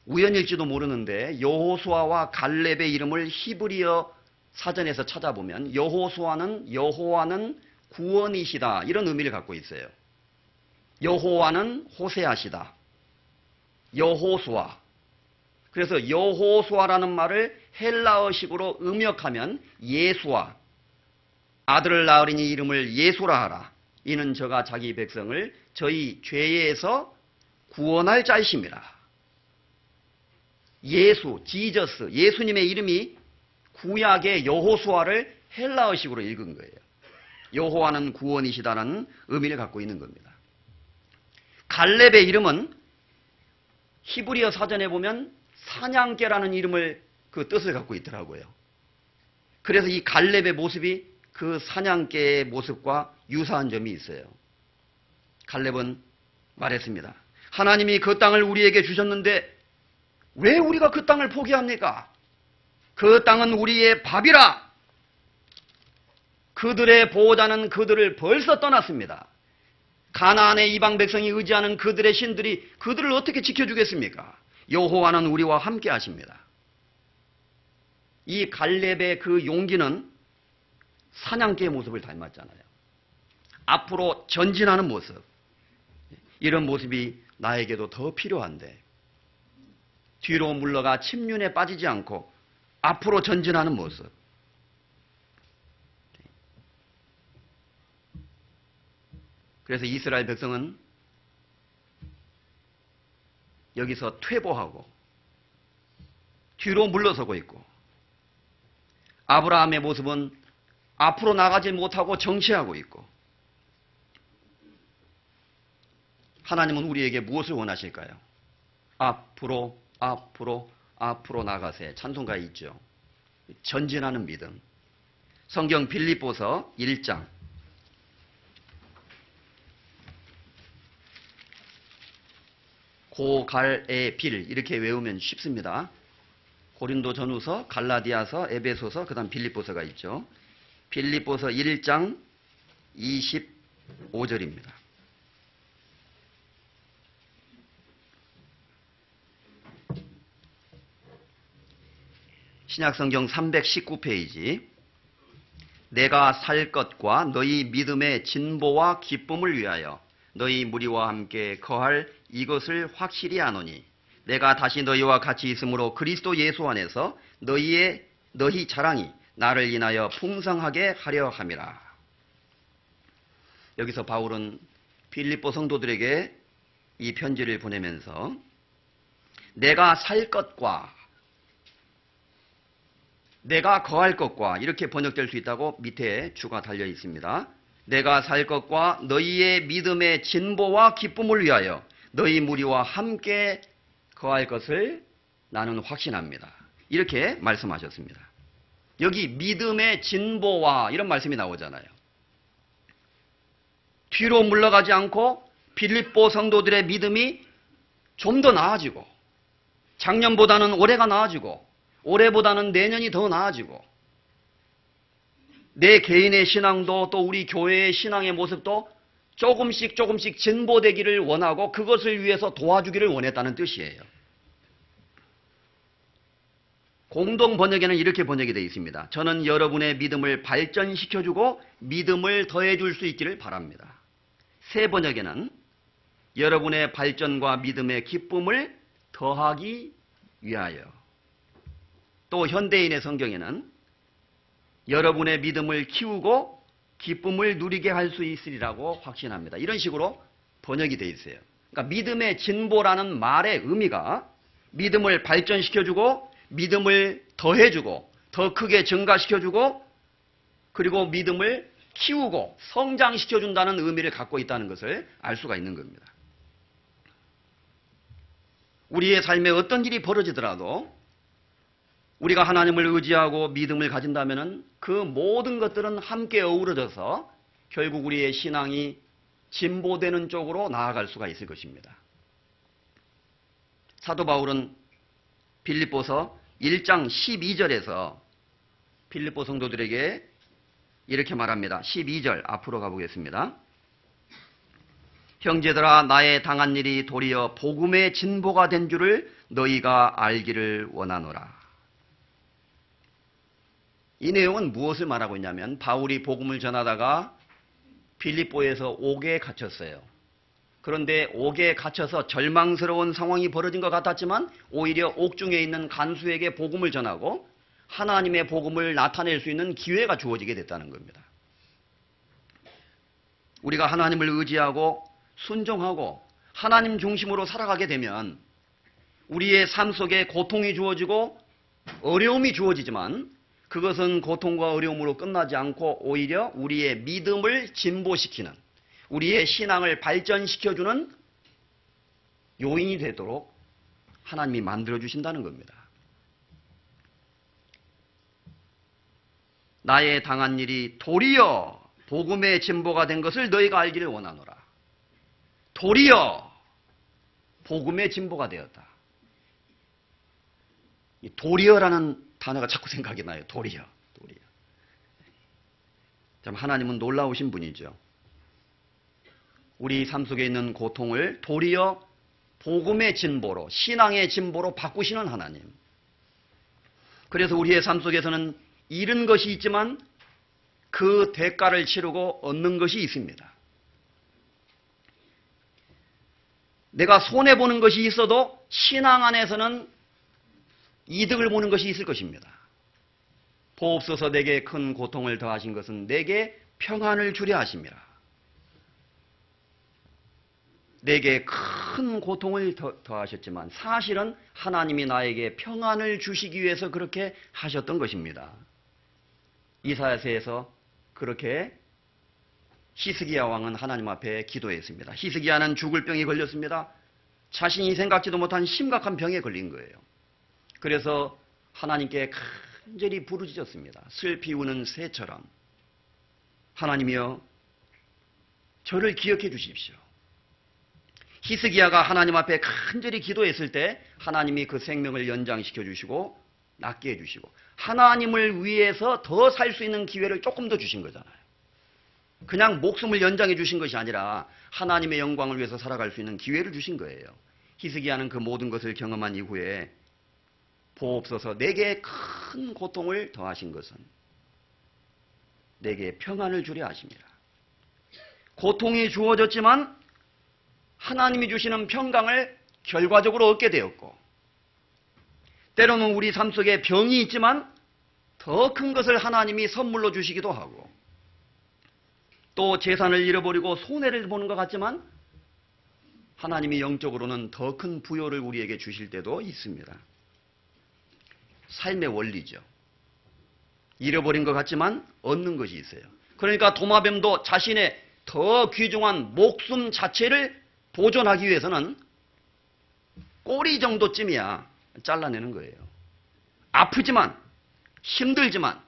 우연일지도 모르는데 여호수아와 갈렙의 이름을 히브리어 사전에서 찾아보면 여호와는 구원이시다 이런 의미를 갖고 있어요. 여호와는 호세아시다. 여호수아. 그래서 여호수아라는 말을 헬라어식으로 음역하면 예수아. 아들을 낳으리니 이름을 예수라 하라. 이는 저가 자기 백성을 저희 죄에서 구원할 자이심이라. 예수, 지저스, 예수님의 이름이 구약의 여호수아를 헬라어식으로 읽은 거예요. 여호와는 구원이시다는 의미를 갖고 있는 겁니다. 갈렙의 이름은 히브리어 사전에 보면 사냥개라는 이름을 그 뜻을 갖고 있더라고요. 그래서 이 갈렙의 모습이 그 사냥개의 모습과 유사한 점이 있어요. 갈렙은 말했습니다. 하나님이 그 땅을 우리에게 주셨는데 왜 우리가 그 땅을 포기합니까? 그 땅은 우리의 밥이라. 그들의 보호자는 그들을 벌써 떠났습니다. 가나안의 이방 백성이 의지하는 그들의 신들이 그들을 어떻게 지켜주겠습니까? 여호와는 우리와 함께 하십니다. 이 갈렙의 그 용기는 사냥개의 모습을 닮았잖아요. 앞으로 전진하는 모습. 이런 모습이 나에게도 더 필요한데 뒤로 물러가 침륜에 빠지지 않고 앞으로 전진하는 모습. 그래서 이스라엘 백성은 여기서 퇴보하고 뒤로 물러서고 있고 아브라함의 모습은 앞으로 나가지 못하고 정치하고 있고 하나님은 우리에게 무엇을 원하실까요? 앞으로 나가세. 찬송가에 있죠. 전진하는 믿음. 성경 빌립보서 1장 고갈의 빌 이렇게 외우면 쉽습니다. 고린도 전후서, 갈라디아서, 에베소서, 그 다음 빌립보서가 있죠. 빌립보서 1장 25절입니다. 신약성경 319페이지. 내가 살 것과 너희 믿음의 진보와 기쁨을 위하여 너희 무리와 함께 거할 이것을 확실히 아노니 내가 다시 너희와 같이 있으므로 그리스도 예수 안에서 너희 자랑이 나를 인하여 풍성하게 하려 함이라. 여기서 바울은 빌립보 성도들에게 이 편지를 보내면서 내가 살 것과 내가 거할 것과 이렇게 번역될 수 있다고 밑에 주가 달려 있습니다. 내가 살 것과 너희의 믿음의 진보와 기쁨을 위하여 너희 무리와 함께 거할 것을 나는 확신합니다. 이렇게 말씀하셨습니다. 여기 믿음의 진보와 이런 말씀이 나오잖아요. 뒤로 물러가지 않고 빌립보 성도들의 믿음이 좀 더 나아지고 작년보다는 올해가 나아지고 올해보다는 내년이 더 나아지고 내 개인의 신앙도 또 우리 교회의 신앙의 모습도 조금씩 진보되기를 원하고 그것을 위해서 도와주기를 원했다는 뜻이에요. 공동 번역에는 이렇게 번역이 되어 있습니다. 저는 여러분의 믿음을 발전시켜주고 믿음을 더해줄 수 있기를 바랍니다. 새 번역에는 여러분의 발전과 믿음의 기쁨을 더하기 위하여. 또 현대인의 성경에는 여러분의 믿음을 키우고 기쁨을 누리게 할 수 있으리라고 확신합니다. 이런 식으로 번역이 되어 있어요. 그러니까 믿음의 진보라는 말의 의미가 믿음을 발전시켜주고 믿음을 더해주고 더 크게 증가시켜주고 그리고 믿음을 키우고 성장시켜준다는 의미를 갖고 있다는 것을 알 수가 있는 겁니다. 우리의 삶에 어떤 일이 벌어지더라도 우리가 하나님을 의지하고 믿음을 가진다면 그 모든 것들은 함께 어우러져서 결국 우리의 신앙이 진보되는 쪽으로 나아갈 수가 있을 것입니다. 사도 바울은 빌립보서 1장 12절에서 빌립보 성도들에게 이렇게 말합니다. 12절 앞으로 가보겠습니다. 형제들아 나의 당한 일이 도리어 복음의 진보가 된 줄을 너희가 알기를 원하노라. 이 내용은 무엇을 말하고 있냐면 바울이 복음을 전하다가 빌립보에서 옥에 갇혔어요. 그런데 옥에 갇혀서 절망스러운 상황이 벌어진 것 같았지만 오히려 옥중에 있는 간수에게 복음을 전하고 하나님의 복음을 나타낼 수 있는 기회가 주어지게 됐다는 겁니다. 우리가 하나님을 의지하고 순종하고 하나님 중심으로 살아가게 되면 우리의 삶 속에 고통이 주어지고 어려움이 주어지지만 그것은 고통과 어려움으로 끝나지 않고 오히려 우리의 믿음을 진보시키는, 우리의 신앙을 발전시켜주는 요인이 되도록 하나님이 만들어주신다는 겁니다. 나의 당한 일이 도리어 복음의 진보가 된 것을 너희가 알기를 원하노라. 도리어 복음의 진보가 되었다. 이 도리어라는 단어가 자꾸 생각이 나요. 도리어. 참 하나님은 놀라우신 분이죠. 우리 삶 속에 있는 고통을 도리어 복음의 진보로, 신앙의 진보로 바꾸시는 하나님. 그래서 우리의 삶 속에서는 잃은 것이 있지만 그 대가를 치르고 얻는 것이 있습니다. 내가 손해보는 것이 있어도 신앙 안에서는 이득을 보는 것이 있을 것입니다. 보옵소서 내게 큰 고통을 더하신 것은 내게 평안을 주려 하심이라. 내게 큰 고통을 더하셨지만 사실은 하나님이 나에게 평안을 주시기 위해서 그렇게 하셨던 것입니다. 이사야서에서 그렇게 히스기야 왕은 하나님 앞에 기도했습니다. 히스기야는 죽을 병이 걸렸습니다. 자신이 생각지도 못한 심각한 병에 걸린 거예요. 그래서 하나님께 간절히 부르짖었습니다. 슬피 우는 새처럼 하나님이여 저를 기억해 주십시오. 히스기야가 하나님 앞에 간절히 기도했을 때 하나님이 그 생명을 연장시켜 주시고 낫게 해주시고 하나님을 위해서 더 살 수 있는 기회를 조금 더 주신 거잖아요. 그냥 목숨을 연장해 주신 것이 아니라 하나님의 영광을 위해서 살아갈 수 있는 기회를 주신 거예요. 히스기야는 그 모든 것을 경험한 이후에 보옵소서 내게 큰 고통을 더하신 것은 내게 평안을 주려 하심이라. 고통이 주어졌지만 하나님이 주시는 평강을 결과적으로 얻게 되었고 때로는 우리 삶 속에 병이 있지만 더 큰 것을 하나님이 선물로 주시기도 하고 또 재산을 잃어버리고 손해를 보는 것 같지만 하나님이 영적으로는 더 큰 부요를 우리에게 주실 때도 있습니다. 삶의 원리죠. 잃어버린 것 같지만 얻는 것이 있어요. 그러니까 도마뱀도 자신의 더 귀중한 목숨 자체를 보존하기 위해서는 꼬리 정도쯤이야 잘라내는 거예요. 아프지만 힘들지만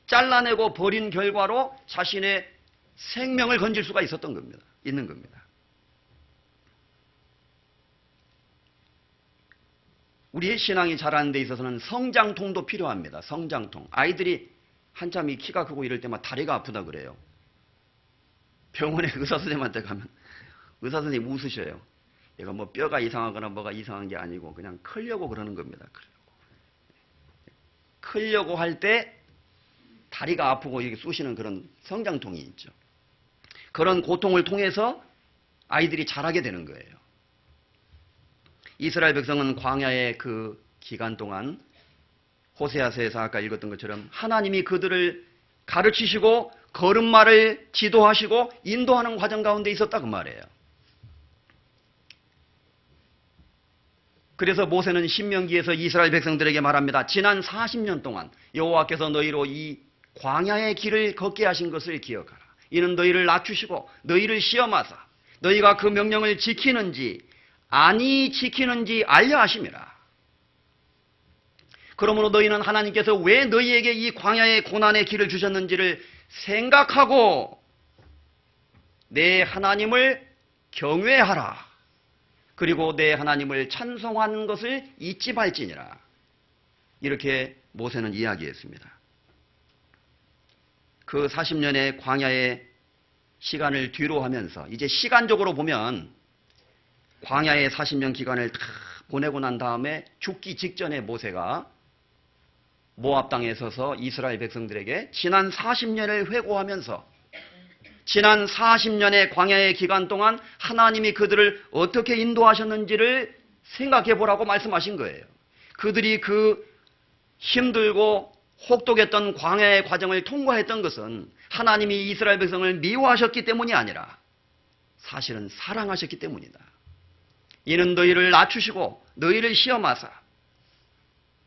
잘라내고 버린 결과로 자신의 생명을 건질 수가 있는 겁니다. 우리의 신앙이 자라는 데 있어서는 성장통도 필요합니다. 성장통. 아이들이 한참 이 키가 크고 이럴 때만 다리가 아프다 그래요. 병원에 의사 선생님한테 가면 의사 선생님이 웃으셔요. 얘가 뭐 뼈가 이상하거나 뭐가 이상한 게 아니고 그냥 크려고 그러는 겁니다. 크려고 할 때 다리가 아프고 이렇게 쑤시는 그런 성장통이 있죠. 그런 고통을 통해서 아이들이 자라게 되는 거예요. 이스라엘 백성은 광야의 그 기간 동안 호세아서에서 아까 읽었던 것처럼 하나님이 그들을 가르치시고 걸음마를 지도하시고 인도하는 과정 가운데 있었다 그 말이에요. 그래서 모세는 신명기에서 이스라엘 백성들에게 말합니다. 지난 40년 동안 여호와께서 너희로 이 광야의 길을 걷게 하신 것을 기억하라. 이는 너희를 낮추시고 너희를 시험하사 너희가 그 명령을 지키는지 아니 지키는지 알려 하심이라. 그러므로 너희는 하나님께서 왜 너희에게 이 광야의 고난의 길을 주셨는지를 생각하고 내 하나님을 경외하라. 그리고 내 하나님을 찬송하는 것을 잊지 말지니라. 이렇게 모세는 이야기했습니다. 그 40년의 광야의 시간을 뒤로 하면서 이제 시간적으로 보면 광야의 40년 기간을 다 보내고 난 다음에 죽기 직전에 모세가 모압 땅에 서서 이스라엘 백성들에게 지난 40년을 회고하면서 지난 40년의 광야의 기간 동안 하나님이 그들을 어떻게 인도하셨는지를 생각해 보라고 말씀하신 거예요. 그들이 그 힘들고 혹독했던 광야의 과정을 통과했던 것은 하나님이 이스라엘 백성을 미워하셨기 때문이 아니라 사실은 사랑하셨기 때문이다. 이는 너희를 낮추시고 너희를 시험하사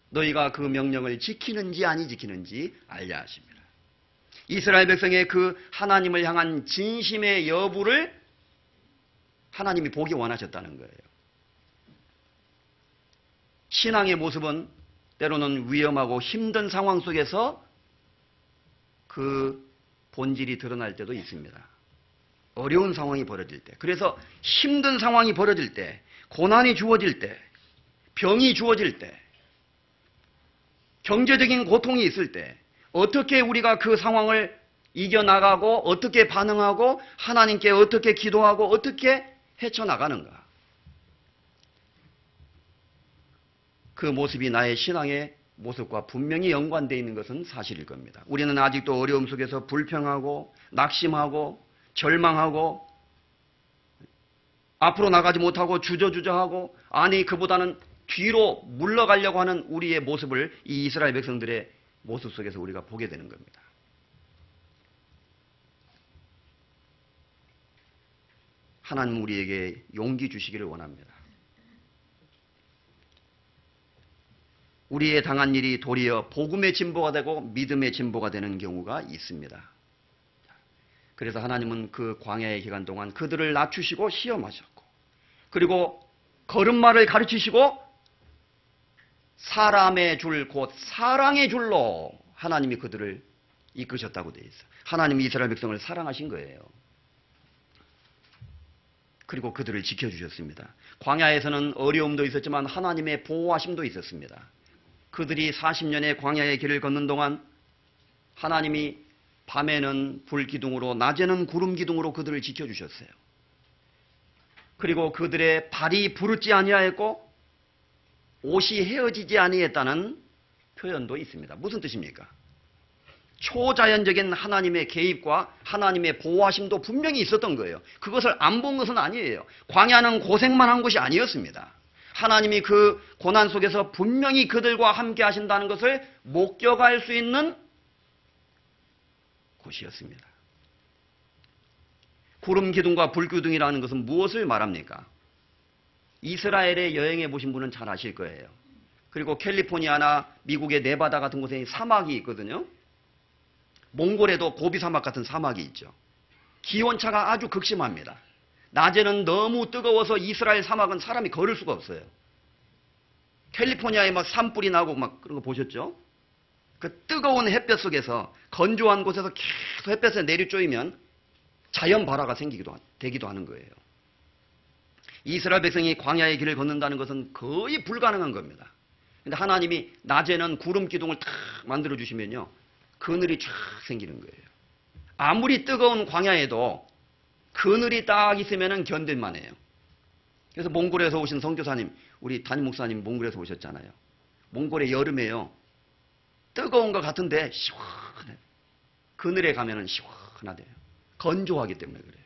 너희가 그 명령을 지키는지 아니 지키는지 알려 하십니다. 이스라엘 백성의 그 하나님을 향한 진심의 여부를 하나님이 보기 원하셨다는 거예요. 신앙의 모습은 때로는 위험하고 힘든 상황 속에서 그 본질이 드러날 때도 있습니다. 어려운 상황이 벌어질 때, 그래서 힘든 상황이 벌어질 때, 고난이 주어질 때, 병이 주어질 때, 경제적인 고통이 있을 때 어떻게 우리가 그 상황을 이겨나가고 어떻게 반응하고 하나님께 어떻게 기도하고 어떻게 헤쳐나가는가. 그 모습이 나의 신앙의 모습과 분명히 연관되어 있는 것은 사실일 겁니다. 우리는 아직도 어려움 속에서 불평하고 낙심하고 절망하고 앞으로 나가지 못하고 주저주저하고 아니 그보다는 뒤로 물러가려고 하는 우리의 모습을 이 이스라엘 백성들의 모습 속에서 우리가 보게 되는 겁니다. 하나님 우리에게 용기 주시기를 원합니다. 우리의 당한 일이 도리어 복음의 진보가 되고 믿음의 진보가 되는 경우가 있습니다. 그래서 하나님은 그 광야의 기간 동안 그들을 낮추시고 시험하셨고 그리고 걸음마를 가르치시고 사람의 줄 곧 사랑의 줄로 하나님이 그들을 이끄셨다고 되어 있어요. 하나님이 이스라엘 백성을 사랑하신 거예요. 그리고 그들을 지켜주셨습니다. 광야에서는 어려움도 있었지만 하나님의 보호하심도 있었습니다. 그들이 40년의 광야의 길을 걷는 동안 하나님이 밤에는 불기둥으로 낮에는 구름기둥으로 그들을 지켜주셨어요. 그리고 그들의 발이 부르지 아니하였고 옷이 헤어지지 아니했다는 표현도 있습니다. 무슨 뜻입니까? 초자연적인 하나님의 개입과 하나님의 보호하심도 분명히 있었던 거예요. 그것을 안 본 것은 아니에요. 광야는 고생만 한 곳이 아니었습니다. 하나님이 그 고난 속에서 분명히 그들과 함께 하신다는 것을 목격할 수 있는 곳이었습니다. 구름 기둥과 불 기둥이라는 것은 무엇을 말합니까? 이스라엘에 여행해 보신 분은 잘 아실 거예요. 그리고 캘리포니아나 미국의 네바다 같은 곳에 사막이 있거든요. 몽골에도 고비 사막 같은 사막이 있죠. 기온차가 아주 극심합니다. 낮에는 너무 뜨거워서 이스라엘 사막은 사람이 걸을 수가 없어요. 캘리포니아에 막 산불이 나고 막 그런 거 보셨죠? 그 뜨거운 햇볕 속에서 건조한 곳에서 계속 햇볕에 내리쬐이면 자연 발화가 되기도 하는 거예요. 이스라엘 백성이 광야의 길을 걷는다는 것은 거의 불가능한 겁니다. 근데 하나님이 낮에는 구름 기둥을 탁 만들어 주시면요. 그늘이 쫙 생기는 거예요. 아무리 뜨거운 광야에도 그늘이 딱 있으면 견딜만 해요. 그래서 몽골에서 오신 선교사님, 우리 담임 목사님 몽골에서 오셨잖아요. 몽골의 여름에요. 뜨거운 것 같은데 시원해요. 그늘에 가면은 시원하대요. 건조하기 때문에 그래요.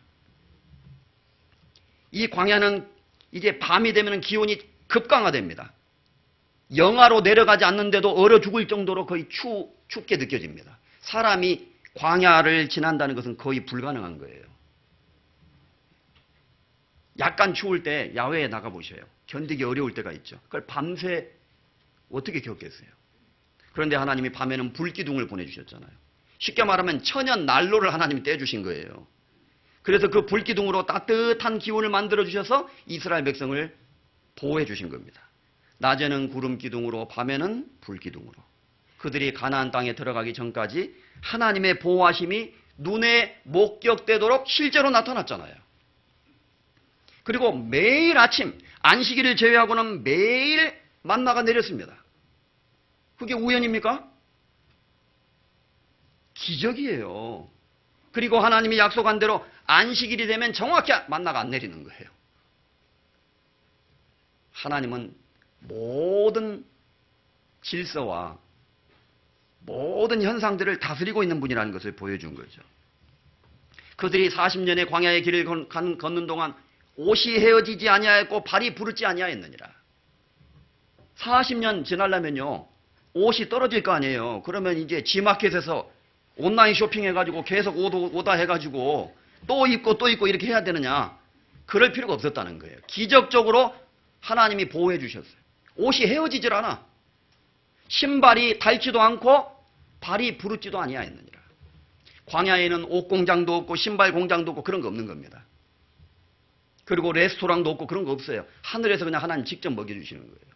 이 광야는 이제 밤이 되면 기온이 급강하됩니다. 영하로 내려가지 않는데도 얼어 죽을 정도로 거의 춥게 느껴집니다. 사람이 광야를 지난다는 것은 거의 불가능한 거예요. 약간 추울 때 야외에 나가보셔요. 견디기 어려울 때가 있죠. 그걸 밤새 어떻게 겪겠어요? 그런데 하나님이 밤에는 불기둥을 보내주셨잖아요. 쉽게 말하면 천연 난로를 하나님이 떼주신 거예요. 그래서 그 불기둥으로 따뜻한 기온을 만들어주셔서 이스라엘 백성을 보호해 주신 겁니다. 낮에는 구름기둥으로 밤에는 불기둥으로 그들이 가나안 땅에 들어가기 전까지 하나님의 보호하심이 눈에 목격되도록 실제로 나타났잖아요. 그리고 매일 아침 안식일을 제외하고는 매일 만나가 내렸습니다. 그게 우연입니까? 기적이에요. 그리고 하나님이 약속한 대로 안식일이 되면 정확히 만나가 안 내리는 거예요. 하나님은 모든 질서와 모든 현상들을 다스리고 있는 분이라는 것을 보여준 거죠. 그들이 40년의 광야의 길을 걷는 동안 옷이 헤어지지 아니하였고 발이 부르지 아니하였느니라. 40년 지나려면요. 옷이 떨어질 거 아니에요. 그러면 이제 지마켓에서 온라인 쇼핑해가지고 계속 오다 해가지고 또 입고 이렇게 해야 되느냐. 그럴 필요가 없었다는 거예요. 기적적으로 하나님이 보호해 주셨어요. 옷이 헤어지질 않아. 신발이 닳지도 않고 발이 부르지도 아니하였느니라. 광야에는 옷 공장도 없고 신발 공장도 없고 그런 거 없는 겁니다. 그리고 레스토랑도 없고 그런 거 없어요. 하늘에서 그냥 하나님 직접 먹여주시는 거예요.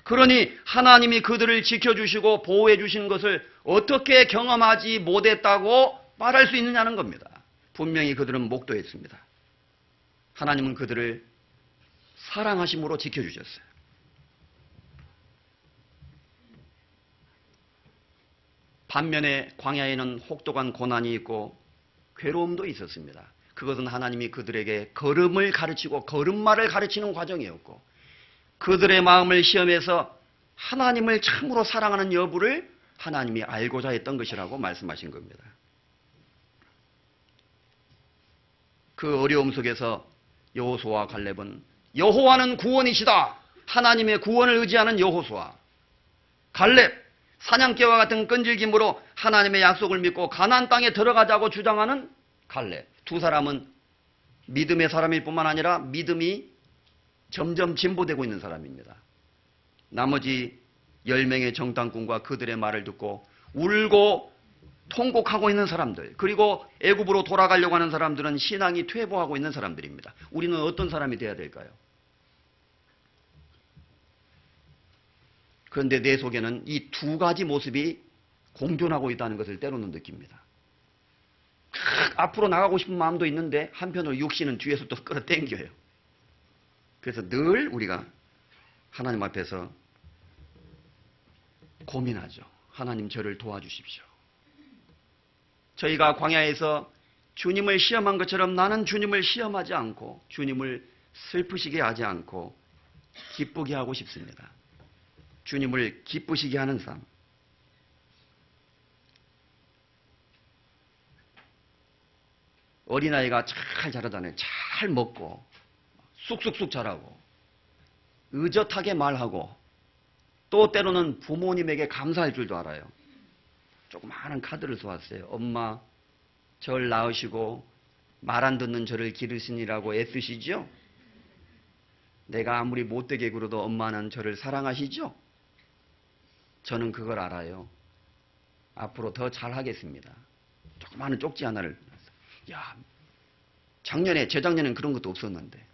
그러니 하나님이 그들을 지켜주시고 보호해 주시는 것을 어떻게 경험하지 못했다고 말할 수 있느냐는 겁니다. 분명히 그들은 목도했습니다. 하나님은 그들을 사랑하심으로 지켜주셨어요. 반면에 광야에는 혹독한 고난이 있고 괴로움도 있었습니다. 그것은 하나님이 그들에게 걸음을 가르치고 걸음마를 가르치는 과정이었고 그들의 마음을 시험해서 하나님을 참으로 사랑하는 여부를 하나님이 알고자 했던 것이라고 말씀하신 겁니다. 그 어려움 속에서 여호수아와 갈렙은 여호와는 구원이시다. 하나님의 구원을 의지하는 여호수아. 갈렙, 사냥개와 같은 끈질김으로 하나님의 약속을 믿고 가나안 땅에 들어가자고 주장하는 갈렙. 두 사람은 믿음의 사람일 뿐만 아니라 믿음이 점점 진보되고 있는 사람입니다. 나머지 10명의 정탐꾼과 그들의 말을 듣고 울고 통곡하고 있는 사람들, 그리고 애굽으로 돌아가려고 하는 사람들은 신앙이 퇴보하고 있는 사람들입니다. 우리는 어떤 사람이 되어야 될까요? 그런데 내 속에는 이 두 가지 모습이 공존하고 있다는 것을 때로는 느낍니다. 앞으로 나가고 싶은 마음도 있는데 한편으로 육신은 뒤에서 또 끌어당겨요. 그래서 늘 우리가 하나님 앞에서 고민하죠. 하나님 저를 도와주십시오. 저희가 광야에서 주님을 시험한 것처럼 나는 주님을 시험하지 않고 주님을 슬프시게 하지 않고 기쁘게 하고 싶습니다. 주님을 기쁘시게 하는 삶. 어린아이가 잘 자라잖아요. 잘 먹고 쑥쑥쑥 자라고 의젓하게 말하고 또 때로는 부모님에게 감사할 줄도 알아요. 조그마한 카드를 쏘았어요. 엄마, 저를 낳으시고 말 안 듣는 저를 기르시니라고 애쓰시죠? 내가 아무리 못되게 굴어도 엄마는 저를 사랑하시죠? 저는 그걸 알아요. 앞으로 더 잘하겠습니다. 조그마한 쪽지 하나를. 야, 재작년엔 그런 것도 없었는데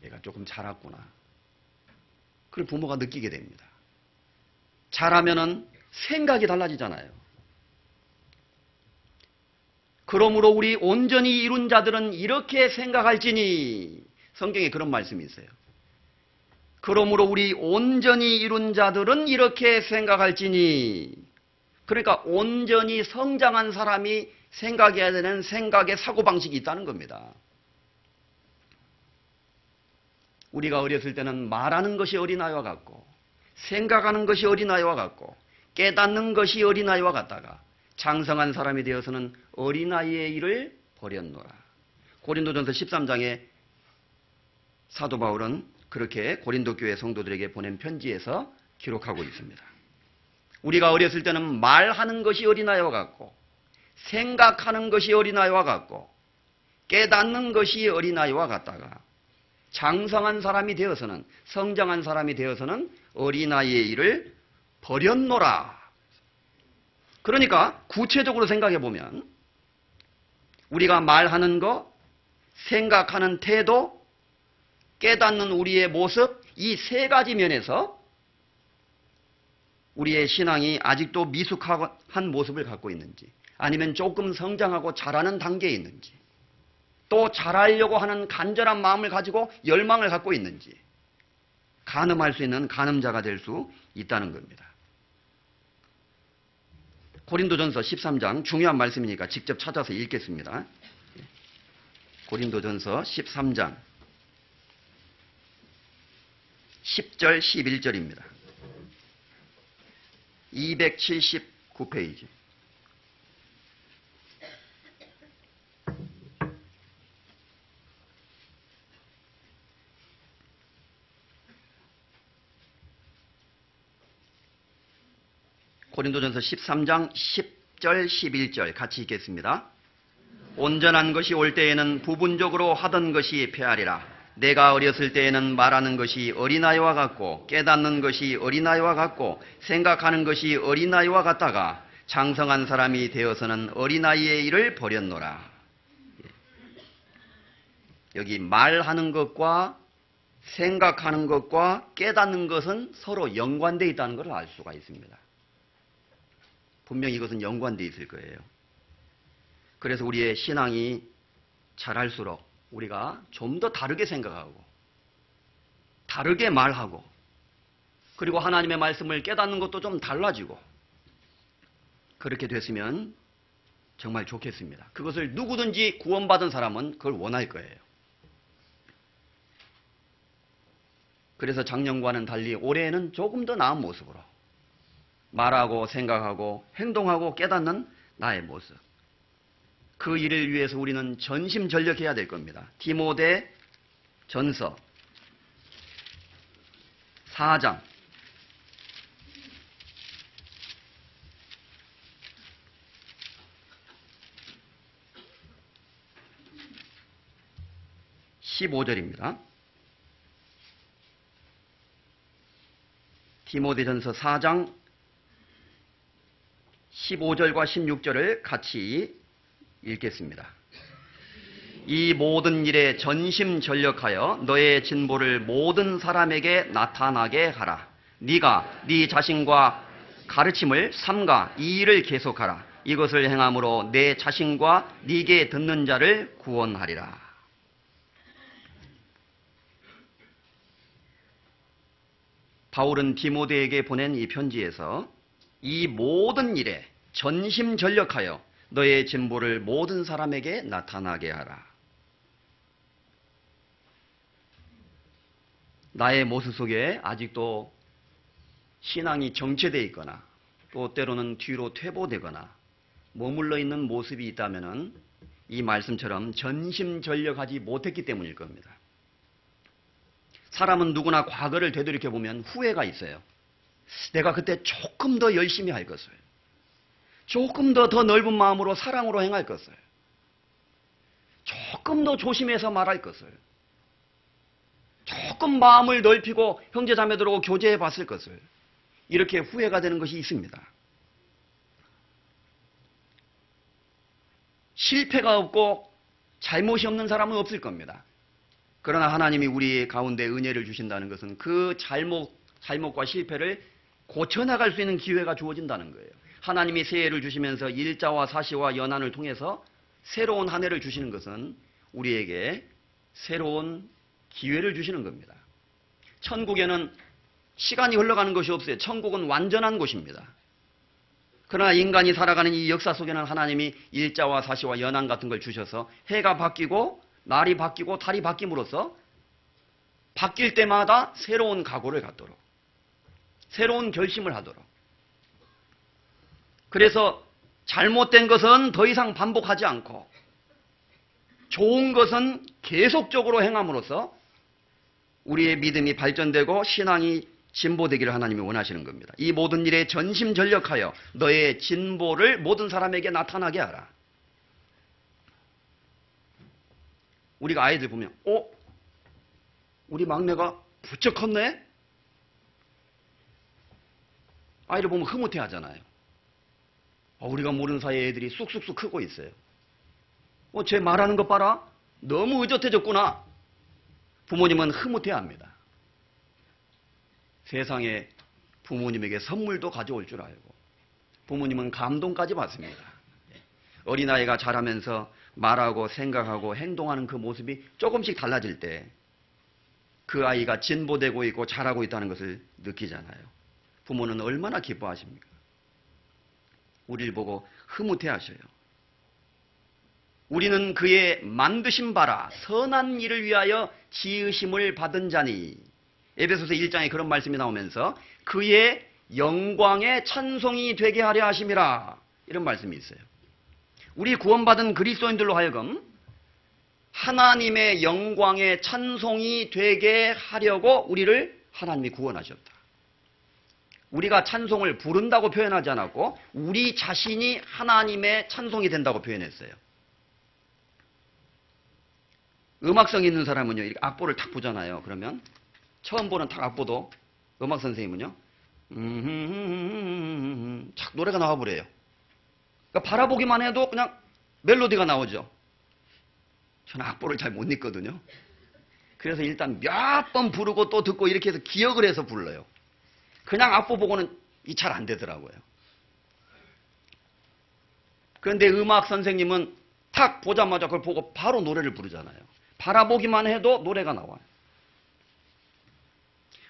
얘가 조금 자랐구나. 그걸 부모가 느끼게 됩니다. 잘하면은 생각이 달라지잖아요. 그러므로 우리 온전히 이룬 자들은 이렇게 생각할지니, 성경에 그런 말씀이 있어요. 그러므로 우리 온전히 이룬 자들은 이렇게 생각할지니, 그러니까 온전히 성장한 사람이 생각해야 되는 생각의 사고방식이 있다는 겁니다. 우리가 어렸을 때는 말하는 것이 어린아이와 같고 생각하는 것이 어린아이와 같고 깨닫는 것이 어린아이와 같다가 장성한 사람이 되어서는 어린아이의 일을 버렸노라. 고린도전서 13장에 사도 바울은 그렇게 고린도 교회 성도들에게 보낸 편지에서 기록하고 있습니다. 우리가 어렸을 때는 말하는 것이 어린아이와 같고 생각하는 것이 어린아이와 같고 깨닫는 것이 어린아이와 같다가 장성한 사람이 되어서는, 성장한 사람이 되어서는 어린아이의 일을 버렸노라. 그러니까 구체적으로 생각해 보면 우리가 말하는 것, 생각하는 태도, 깨닫는 우리의 모습, 이 세 가지 면에서 우리의 신앙이 아직도 미숙한 모습을 갖고 있는지, 아니면 조금 성장하고 자라는 단계에 있는지, 또 잘하려고 하는 간절한 마음을 가지고 열망을 갖고 있는지 가늠할 수 있는 가늠자가 될 수 있다는 겁니다. 고린도전서 13장 중요한 말씀이니까 직접 찾아서 읽겠습니다. 고린도전서 13장 10절 11절입니다. 279페이지. 고린도전서 13장 10절 11절 같이 읽겠습니다. 온전한 것이 올 때에는 부분적으로 하던 것이 패하리라. 내가 어렸을 때에는 말하는 것이 어린아이와 같고 깨닫는 것이 어린아이와 같고 생각하는 것이 어린아이와 같다가 장성한 사람이 되어서는 어린아이의 일을 버렸노라. 여기 말하는 것과 생각하는 것과 깨닫는 것은 서로 연관되어 있다는 것을 알 수가 있습니다. 분명히 이것은 연관되어 있을 거예요. 그래서 우리의 신앙이 자랄수록 우리가 좀 더 다르게 생각하고 다르게 말하고 그리고 하나님의 말씀을 깨닫는 것도 좀 달라지고 그렇게 됐으면 정말 좋겠습니다. 그것을 누구든지 구원받은 사람은 그걸 원할 거예요. 그래서 작년과는 달리 올해는 조금 더 나은 모습으로 말하고 생각하고 행동하고 깨닫는 나의 모습. 그 일을 위해서 우리는 전심전력해야 될 겁니다. 디모데 전서 4장 15절입니다. 디모데전서 4장 15절과 16절을 같이 읽겠습니다. 이 모든 일에 전심전력하여 너의 진보를 모든 사람에게 나타나게 하라. 네가 네 자신과 가르침을 삼가 이 일을 계속하라. 이것을 행함으로 내 자신과 네게 듣는 자를 구원하리라. 바울은 디모데에게 보낸 이 편지에서 이 모든 일에 전심전력하여 너의 진보를 모든 사람에게 나타나게 하라. 나의 모습 속에 아직도 신앙이 정체되어 있거나 또 때로는 뒤로 퇴보되거나 머물러 있는 모습이 있다면 이 말씀처럼 전심전력하지 못했기 때문일 겁니다. 사람은 누구나 과거를 되돌이켜보면 후회가 있어요. 내가 그때 조금 더 열심히 할 것을, 조금 더 넓은 마음으로 사랑으로 행할 것을, 조금 더 조심해서 말할 것을, 조금 마음을 넓히고 형제자매들하고 교제해 봤을 것을, 이렇게 후회가 되는 것이 있습니다. 실패가 없고 잘못이 없는 사람은 없을 겁니다. 그러나 하나님이 우리 가운데 은혜를 주신다는 것은 그 잘못과 실패를 고쳐나갈 수 있는 기회가 주어진다는 거예요. 하나님이 새해를 주시면서 일자와 사시와 연한을 통해서 새로운 한 해를 주시는 것은 우리에게 새로운 기회를 주시는 겁니다. 천국에는 시간이 흘러가는 것이 없어요. 천국은 완전한 곳입니다. 그러나 인간이 살아가는 이 역사 속에는 하나님이 일자와 사시와 연한 같은 걸 주셔서 해가 바뀌고 날이 바뀌고 달이 바뀜으로써 바뀔 때마다 새로운 각오를 갖도록, 새로운 결심을 하도록, 그래서 잘못된 것은 더 이상 반복하지 않고 좋은 것은 계속적으로 행함으로써 우리의 믿음이 발전되고 신앙이 진보되기를 하나님이 원하시는 겁니다. 이 모든 일에 전심전력하여 너의 진보를 모든 사람에게 나타나게 하라. 우리가 아이들 보면 우리 막내가 부쩍 컸네? 아이를 보면 흐뭇해 하잖아요. 우리가 모르는 사이에 애들이 쑥쑥쑥 크고 있어요. 쟤 말하는 것 봐라. 너무 의젓해졌구나. 부모님은 흐뭇해 합니다. 세상에 부모님에게 선물도 가져올 줄 알고 부모님은 감동까지 받습니다. 어린아이가 자라면서 말하고 생각하고 행동하는 그 모습이 조금씩 달라질 때 그 아이가 진보되고 있고 자라고 있다는 것을 느끼잖아요. 부모는 얼마나 기뻐하십니까? 우리를 보고 흐뭇해 하셔요. 우리는 그의 만드신 바라 선한 일을 위하여 지으심을 받은 자니. 에베소서 1장에 그런 말씀이 나오면서 그의 영광의 찬송이 되게 하려 하심이라, 이런 말씀이 있어요. 우리 구원받은 그리스도인들로 하여금 하나님의 영광의 찬송이 되게 하려고 우리를 하나님이 구원하셨다. 우리가 찬송을 부른다고 표현하지 않았고 우리 자신이 하나님의 찬송이 된다고 표현했어요. 음악성 있는 사람은요, 이렇게 악보를 탁 보잖아요. 그러면 처음 보는 탁 악보도 음악 선생님은요, 착 노래가 나와버려요. 그러니까 바라보기만 해도 그냥 멜로디가 나오죠. 저는 악보를 잘 못 읽거든요. 그래서 일단 몇 번 부르고 또 듣고 이렇게 해서 기억을 해서 불러요. 그냥 악보 보고는 잘 안 되더라고요. 그런데 음악 선생님은 탁 보자마자 그걸 보고 바로 노래를 부르잖아요. 바라보기만 해도 노래가 나와요.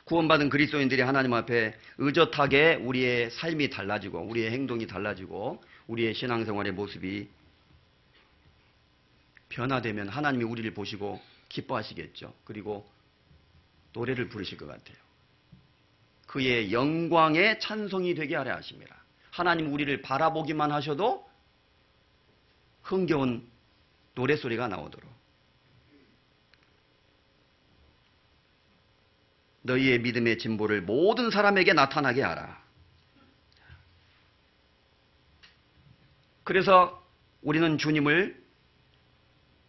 구원받은 그리스도인들이 하나님 앞에 의젓하게 우리의 삶이 달라지고 우리의 행동이 달라지고 우리의 신앙생활의 모습이 변화되면 하나님이 우리를 보시고 기뻐하시겠죠. 그리고 노래를 부르실 것 같아요. 그의 영광의 찬송이 되게 하려 하십니다. 하나님 우리를 바라보기만 하셔도 흥겨운 노랫소리가 나오도록 너희의 믿음의 진보를 모든 사람에게 나타나게 하라. 그래서 우리는 주님을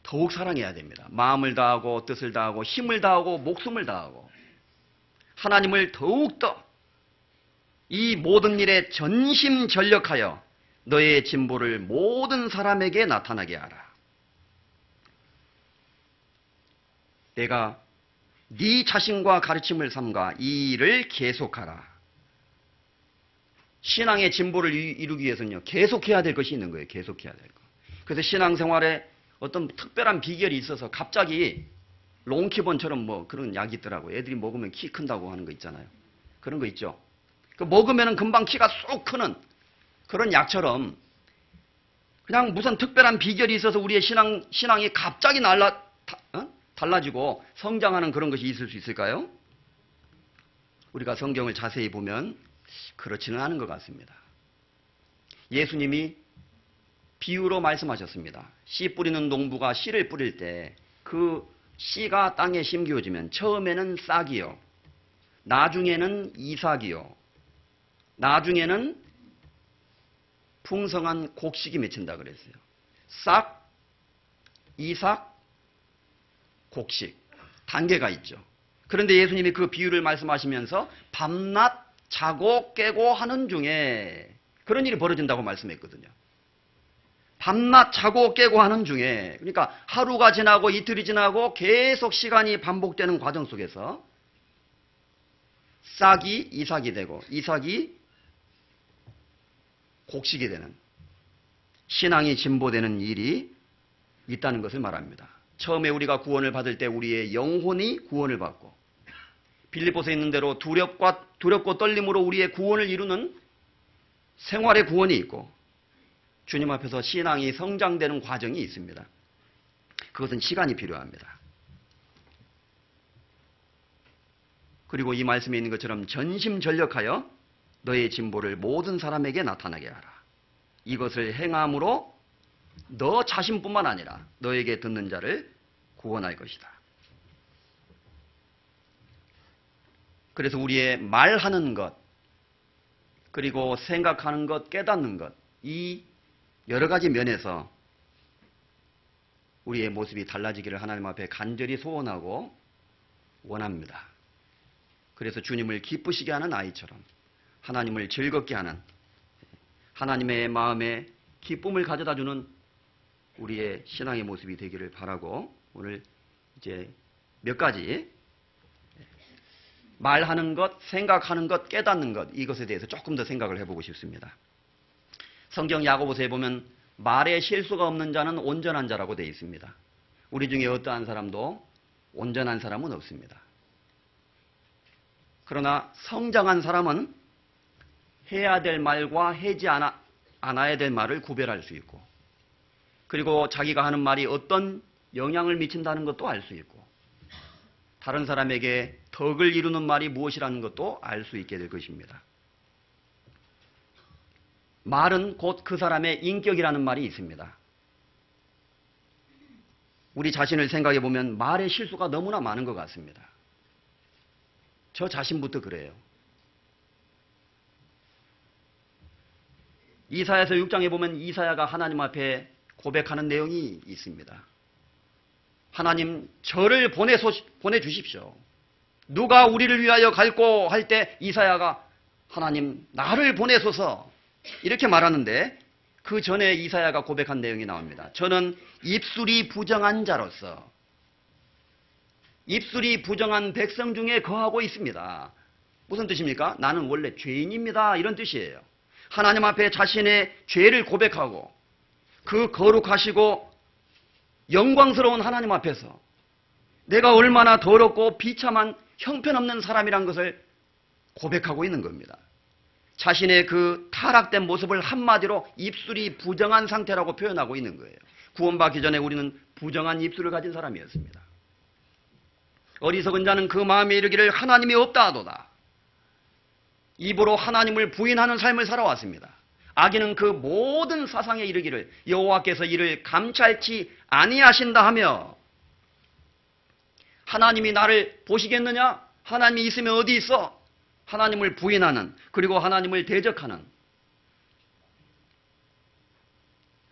더욱 사랑해야 됩니다. 마음을 다하고 뜻을 다하고 힘을 다하고 목숨을 다하고 하나님을 더욱더 이 모든 일에 전심전력하여 너의 진보를 모든 사람에게 나타나게 하라. 내가 네 자신과 가르침을 삼가 이 일을 계속하라. 신앙의 진보를 이루기 위해서는요, 계속해야 될 것이 있는 거예요. 계속해야 될 것. 그래서 신앙생활에 어떤 특별한 비결이 있어서 갑자기 롱키본처럼 뭐 그런 약이 있더라고요. 애들이 먹으면 키 큰다고 하는 거 있잖아요. 그런 거 있죠. 그 먹으면 금방 키가 쏙 크는 그런 약처럼 그냥 무슨 특별한 비결이 있어서 우리의 신앙이 갑자기 달라지고 성장하는 그런 것이 있을 수 있을까요? 우리가 성경을 자세히 보면 그렇지는 않은 것 같습니다. 예수님이 비유로 말씀하셨습니다. 씨 뿌리는 농부가 씨를 뿌릴 때 그 씨가 땅에 심겨지면 처음에는 싹이요, 나중에는 이삭이요, 나중에는 풍성한 곡식이 맺힌다 그랬어요. 싹, 이삭, 곡식, 단계가 있죠. 그런데 예수님이 그 비유를 말씀하시면서 밤낮 자고 깨고 하는 중에 그런 일이 벌어진다고 말씀했거든요. 밤낮 자고 깨고 하는 중에, 그러니까 하루가 지나고 이틀이 지나고 계속 시간이 반복되는 과정 속에서 싹이 이삭이 되고 이삭이 곡식이 되는, 신앙이 진보되는 일이 있다는 것을 말합니다. 처음에 우리가 구원을 받을 때 우리의 영혼이 구원을 받고, 빌립보서에 있는 대로 두렵고 떨림으로 우리의 구원을 이루는 생활의 구원이 있고, 주님 앞에서 신앙이 성장되는 과정이 있습니다. 그것은 시간이 필요합니다. 그리고 이 말씀에 있는 것처럼 전심전력하여 너의 진보를 모든 사람에게 나타나게 하라. 이것을 행함으로 너 자신뿐만 아니라 너에게 듣는 자를 구원할 것이다. 그래서 우리의 말하는 것, 그리고 생각하는 것, 깨닫는 것, 이 여러 가지 면에서 우리의 모습이 달라지기를 하나님 앞에 간절히 소원하고 원합니다. 그래서 주님을 기쁘시게 하는 아이처럼 하나님을 즐겁게 하는, 하나님의 마음에 기쁨을 가져다주는 우리의 신앙의 모습이 되기를 바라고, 오늘 이제 몇 가지 말하는 것, 생각하는 것, 깨닫는 것, 이것에 대해서 조금 더 생각을 해보고 싶습니다. 성경 야고보서에 보면 말에 실수가 없는 자는 온전한 자라고 되어 있습니다. 우리 중에 어떠한 사람도 온전한 사람은 없습니다. 그러나 성장한 사람은 해야 될 말과 하지 않아야 될 말을 구별할 수 있고, 그리고 자기가 하는 말이 어떤 영향을 미친다는 것도 알 수 있고, 다른 사람에게 덕을 이루는 말이 무엇이라는 것도 알 수 있게 될 것입니다. 말은 곧 그 사람의 인격이라는 말이 있습니다. 우리 자신을 생각해 보면 말의 실수가 너무나 많은 것 같습니다. 저 자신부터 그래요. 이사야서 6장에 보면 이사야가 하나님 앞에 고백하는 내용이 있습니다. 하나님 저를 보내주십시오. 누가 우리를 위하여 갈고 할 때 이사야가 하나님 나를 보내소서 이렇게 말하는데 그 전에 이사야가 고백한 내용이 나옵니다. 저는 입술이 부정한 자로서 입술이 부정한 백성 중에 거하고 있습니다. 무슨 뜻입니까? 나는 원래 죄인입니다. 이런 뜻이에요. 하나님 앞에 자신의 죄를 고백하고 그 거룩하시고 영광스러운 하나님 앞에서 내가 얼마나 더럽고 비참한 형편없는 사람이란 것을 고백하고 있는 겁니다. 자신의 그 타락된 모습을 한마디로 입술이 부정한 상태라고 표현하고 있는 거예요. 구원받기 전에 우리는 부정한 입술을 가진 사람이었습니다. 어리석은 자는 그 마음에 이르기를 하나님이 없다 하도다. 입으로 하나님을 부인하는 삶을 살아왔습니다. 악인은 그 모든 사상에 이르기를 여호와께서 이를 감찰치 아니하신다 하며 하나님이 나를 보시겠느냐? 하나님이 있으면 어디 있어? 하나님을 부인하는 그리고 하나님을 대적하는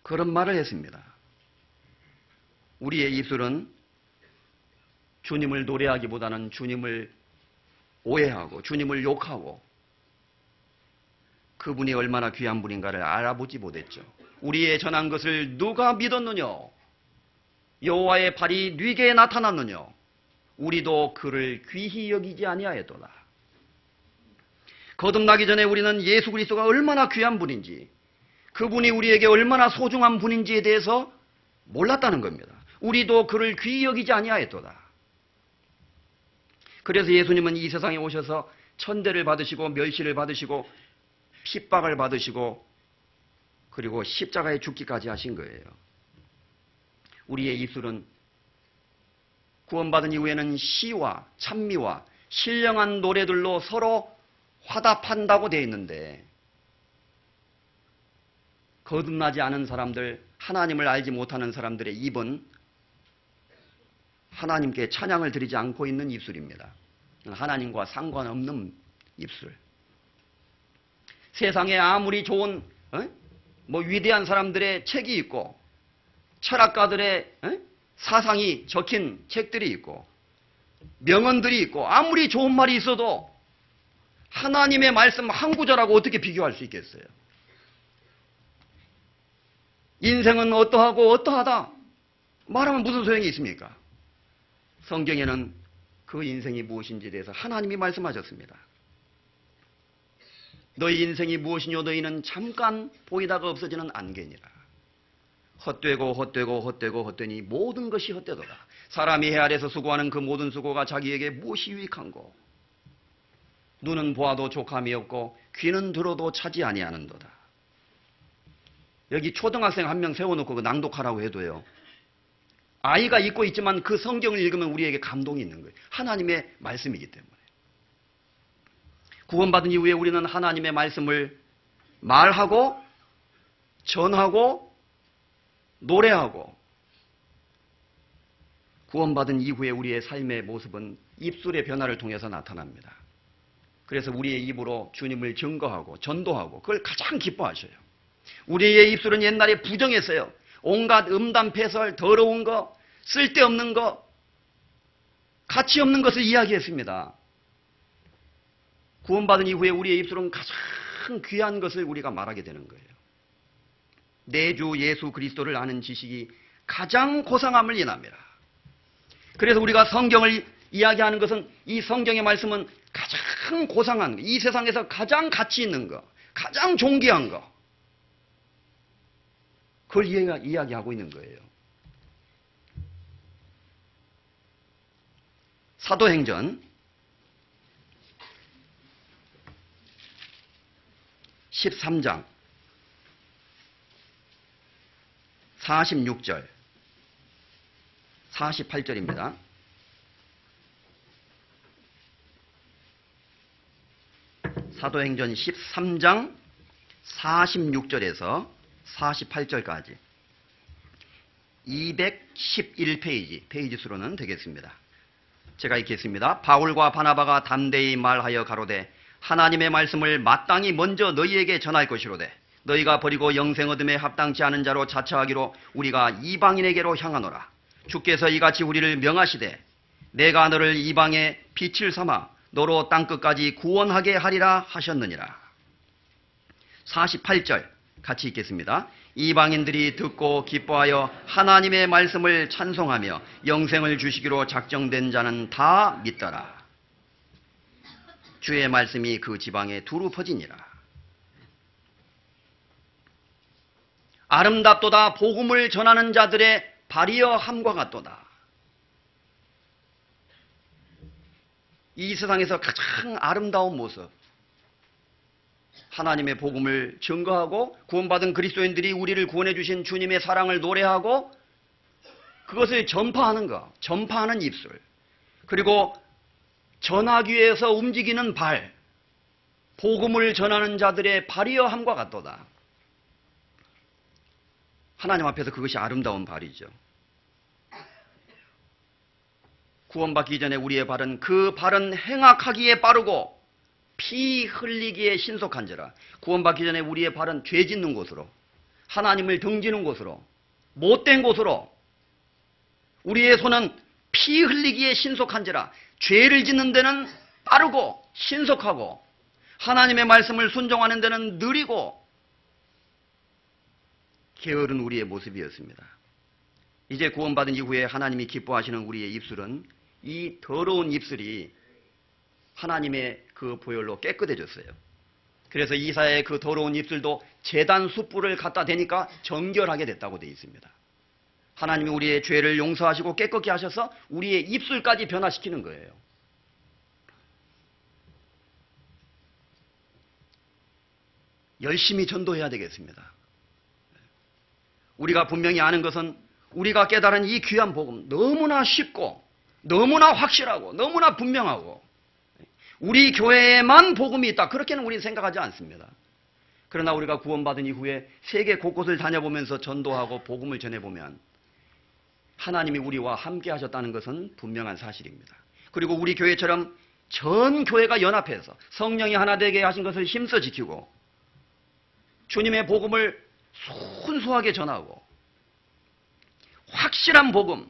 그런 말을 했습니다. 우리의 입술은 주님을 노래하기보다는 주님을 오해하고 주님을 욕하고 그분이 얼마나 귀한 분인가를 알아보지 못했죠. 우리의 전한 것을 누가 믿었느냐? 여호와의 발이 네게 나타났느냐? 우리도 그를 귀히 여기지 아니하였도다. 거듭나기 전에 우리는 예수 그리스도가 얼마나 귀한 분인지 그분이 우리에게 얼마나 소중한 분인지에 대해서 몰랐다는 겁니다. 우리도 그를 귀히 여기지 아니하였도다. 그래서 예수님은 이 세상에 오셔서 천대를 받으시고 멸시를 받으시고 핍박을 받으시고 그리고 십자가에 죽기까지 하신 거예요. 우리의 입술은 구원받은 이후에는 시와 찬미와 신령한 노래들로 서로 화답한다고 되어 있는데 거듭나지 않은 사람들, 하나님을 알지 못하는 사람들의 입은 하나님께 찬양을 드리지 않고 있는 입술입니다. 하나님과 상관없는 입술. 세상에 아무리 좋은 위대한 사람들의 책이 있고 철학가들의 사상이 적힌 책들이 있고 명언들이 있고 아무리 좋은 말이 있어도 하나님의 말씀 한 구절하고 어떻게 비교할 수 있겠어요? 인생은 어떠하고 어떠하다 말하면 무슨 소용이 있습니까? 성경에는 그 인생이 무엇인지에 대해서 하나님이 말씀하셨습니다. 너희 인생이 무엇이뇨? 너희는 잠깐 보이다가 없어지는 안개니라. 헛되고 헛되고 헛되고 헛되니 모든 것이 헛되도다. 사람이 해 아래서 수고하는 그 모든 수고가 자기에게 무엇이 유익한고? 눈은 보아도 족함이 없고 귀는 들어도 차지 아니하는도다. 여기 초등학생 한 명 세워놓고 그 낭독하라고 해도요. 아이가 읽고 있지만 그 성경을 읽으면 우리에게 감동이 있는 거예요. 하나님의 말씀이기 때문에. 구원받은 이후에 우리는 하나님의 말씀을 말하고 전하고 노래하고 구원받은 이후에 우리의 삶의 모습은 입술의 변화를 통해서 나타납니다. 그래서 우리의 입으로 주님을 증거하고 전도하고 그걸 가장 기뻐하셔요. 우리의 입술은 옛날에 부정했어요. 온갖 음담 패설, 더러운 거, 쓸데없는 거, 가치 없는 것을 이야기했습니다. 구원받은 이후에 우리의 입술은 가장 귀한 것을 우리가 말하게 되는 거예요. 내 주 예수 그리스도를 아는 지식이 가장 고상함을 인합니다. 그래서 우리가 성경을 이야기하는 것은 이 성경의 말씀은 가장 고상한 거, 이 세상에서 가장 가치 있는 거, 가장 존귀한 거, 그걸 이야기하고 있는 거예요. 사도행전 13장 46절 48절입니다. 사도행전 13장 46절에서 48절까지 211페이지, 페이지 수로는 되겠습니다. 제가 읽겠습니다. 바울과 바나바가 담대히 말하여 가로되 하나님의 말씀을 마땅히 먼저 너희에게 전할 것이로되 너희가 버리고 영생 얻음에 합당치 않은 자로 자처하기로 우리가 이방인에게로 향하노라. 주께서 이같이 우리를 명하시되 내가 너를 이방의 빛을 삼아 너로 땅끝까지 구원하게 하리라 하셨느니라. 48절 같이 읽겠습니다. 이방인들이 듣고 기뻐하여 하나님의 말씀을 찬송하며 영생을 주시기로 작정된 자는 다 믿더라. 주의 말씀이 그 지방에 두루 퍼지니라. 아름답도다 복음을 전하는 자들의 발이여 함과 같도다. 이 세상에서 가장 아름다운 모습, 하나님의 복음을 증거하고 구원받은 그리스도인들이 우리를 구원해 주신 주님의 사랑을 노래하고 그것을 전파하는 것, 전파하는 입술, 그리고 전하기 위해서 움직이는 발, 복음을 전하는 자들의 발이여 함과 같도다. 하나님 앞에서 그것이 아름다운 발이죠. 구원받기 전에 우리의 발은 그 발은 행악하기에 빠르고 피 흘리기에 신속한지라. 구원받기 전에 우리의 발은 죄 짓는 곳으로, 하나님을 등지는 곳으로, 못된 곳으로, 우리의 손은 피 흘리기에 신속한지라. 죄를 짓는 데는 빠르고 신속하고 하나님의 말씀을 순종하는 데는 느리고 게으른 우리의 모습이었습니다. 이제 구원받은 이후에 하나님이 기뻐하시는 우리의 입술은 이 더러운 입술이 하나님의 그 보혈로 깨끗해졌어요. 그래서 이사야의 그 더러운 입술도 제단 숯불을 갖다 대니까 정결하게 됐다고 되어 있습니다. 하나님이 우리의 죄를 용서하시고 깨끗게 하셔서 우리의 입술까지 변화시키는 거예요. 열심히 전도해야 되겠습니다. 우리가 분명히 아는 것은 우리가 깨달은 이 귀한 복음, 너무나 쉽고 너무나 확실하고 너무나 분명하고 우리 교회에만 복음이 있다, 그렇게는 우리는 생각하지 않습니다. 그러나 우리가 구원받은 이후에 세계 곳곳을 다녀보면서 전도하고 복음을 전해보면 하나님이 우리와 함께 하셨다는 것은 분명한 사실입니다. 그리고 우리 교회처럼 전 교회가 연합해서 성령이 하나 되게 하신 것을 힘써 지키고 주님의 복음을 순수하게 전하고 확실한 복음,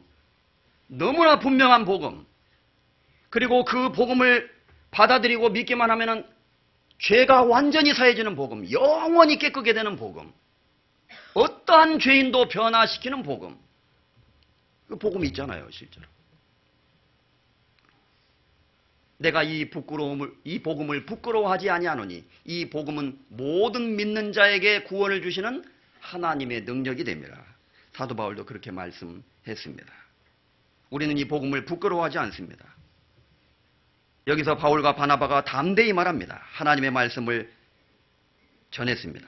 너무나 분명한 복음, 그리고 그 복음을 받아들이고 믿기만 하면은 죄가 완전히 사해지는 복음, 영원히 깨끗게 되는 복음, 어떠한 죄인도 변화시키는 복음, 그 복음이 있잖아요, 실제로. 내가 이 복음을 부끄러워하지 아니하노니 이 복음은 모든 믿는 자에게 구원을 주시는 하나님의 능력이 됩니다. 사도 바울도 그렇게 말씀했습니다. 우리는 이 복음을 부끄러워하지 않습니다. 여기서 바울과 바나바가 담대히 말합니다. 하나님의 말씀을 전했습니다.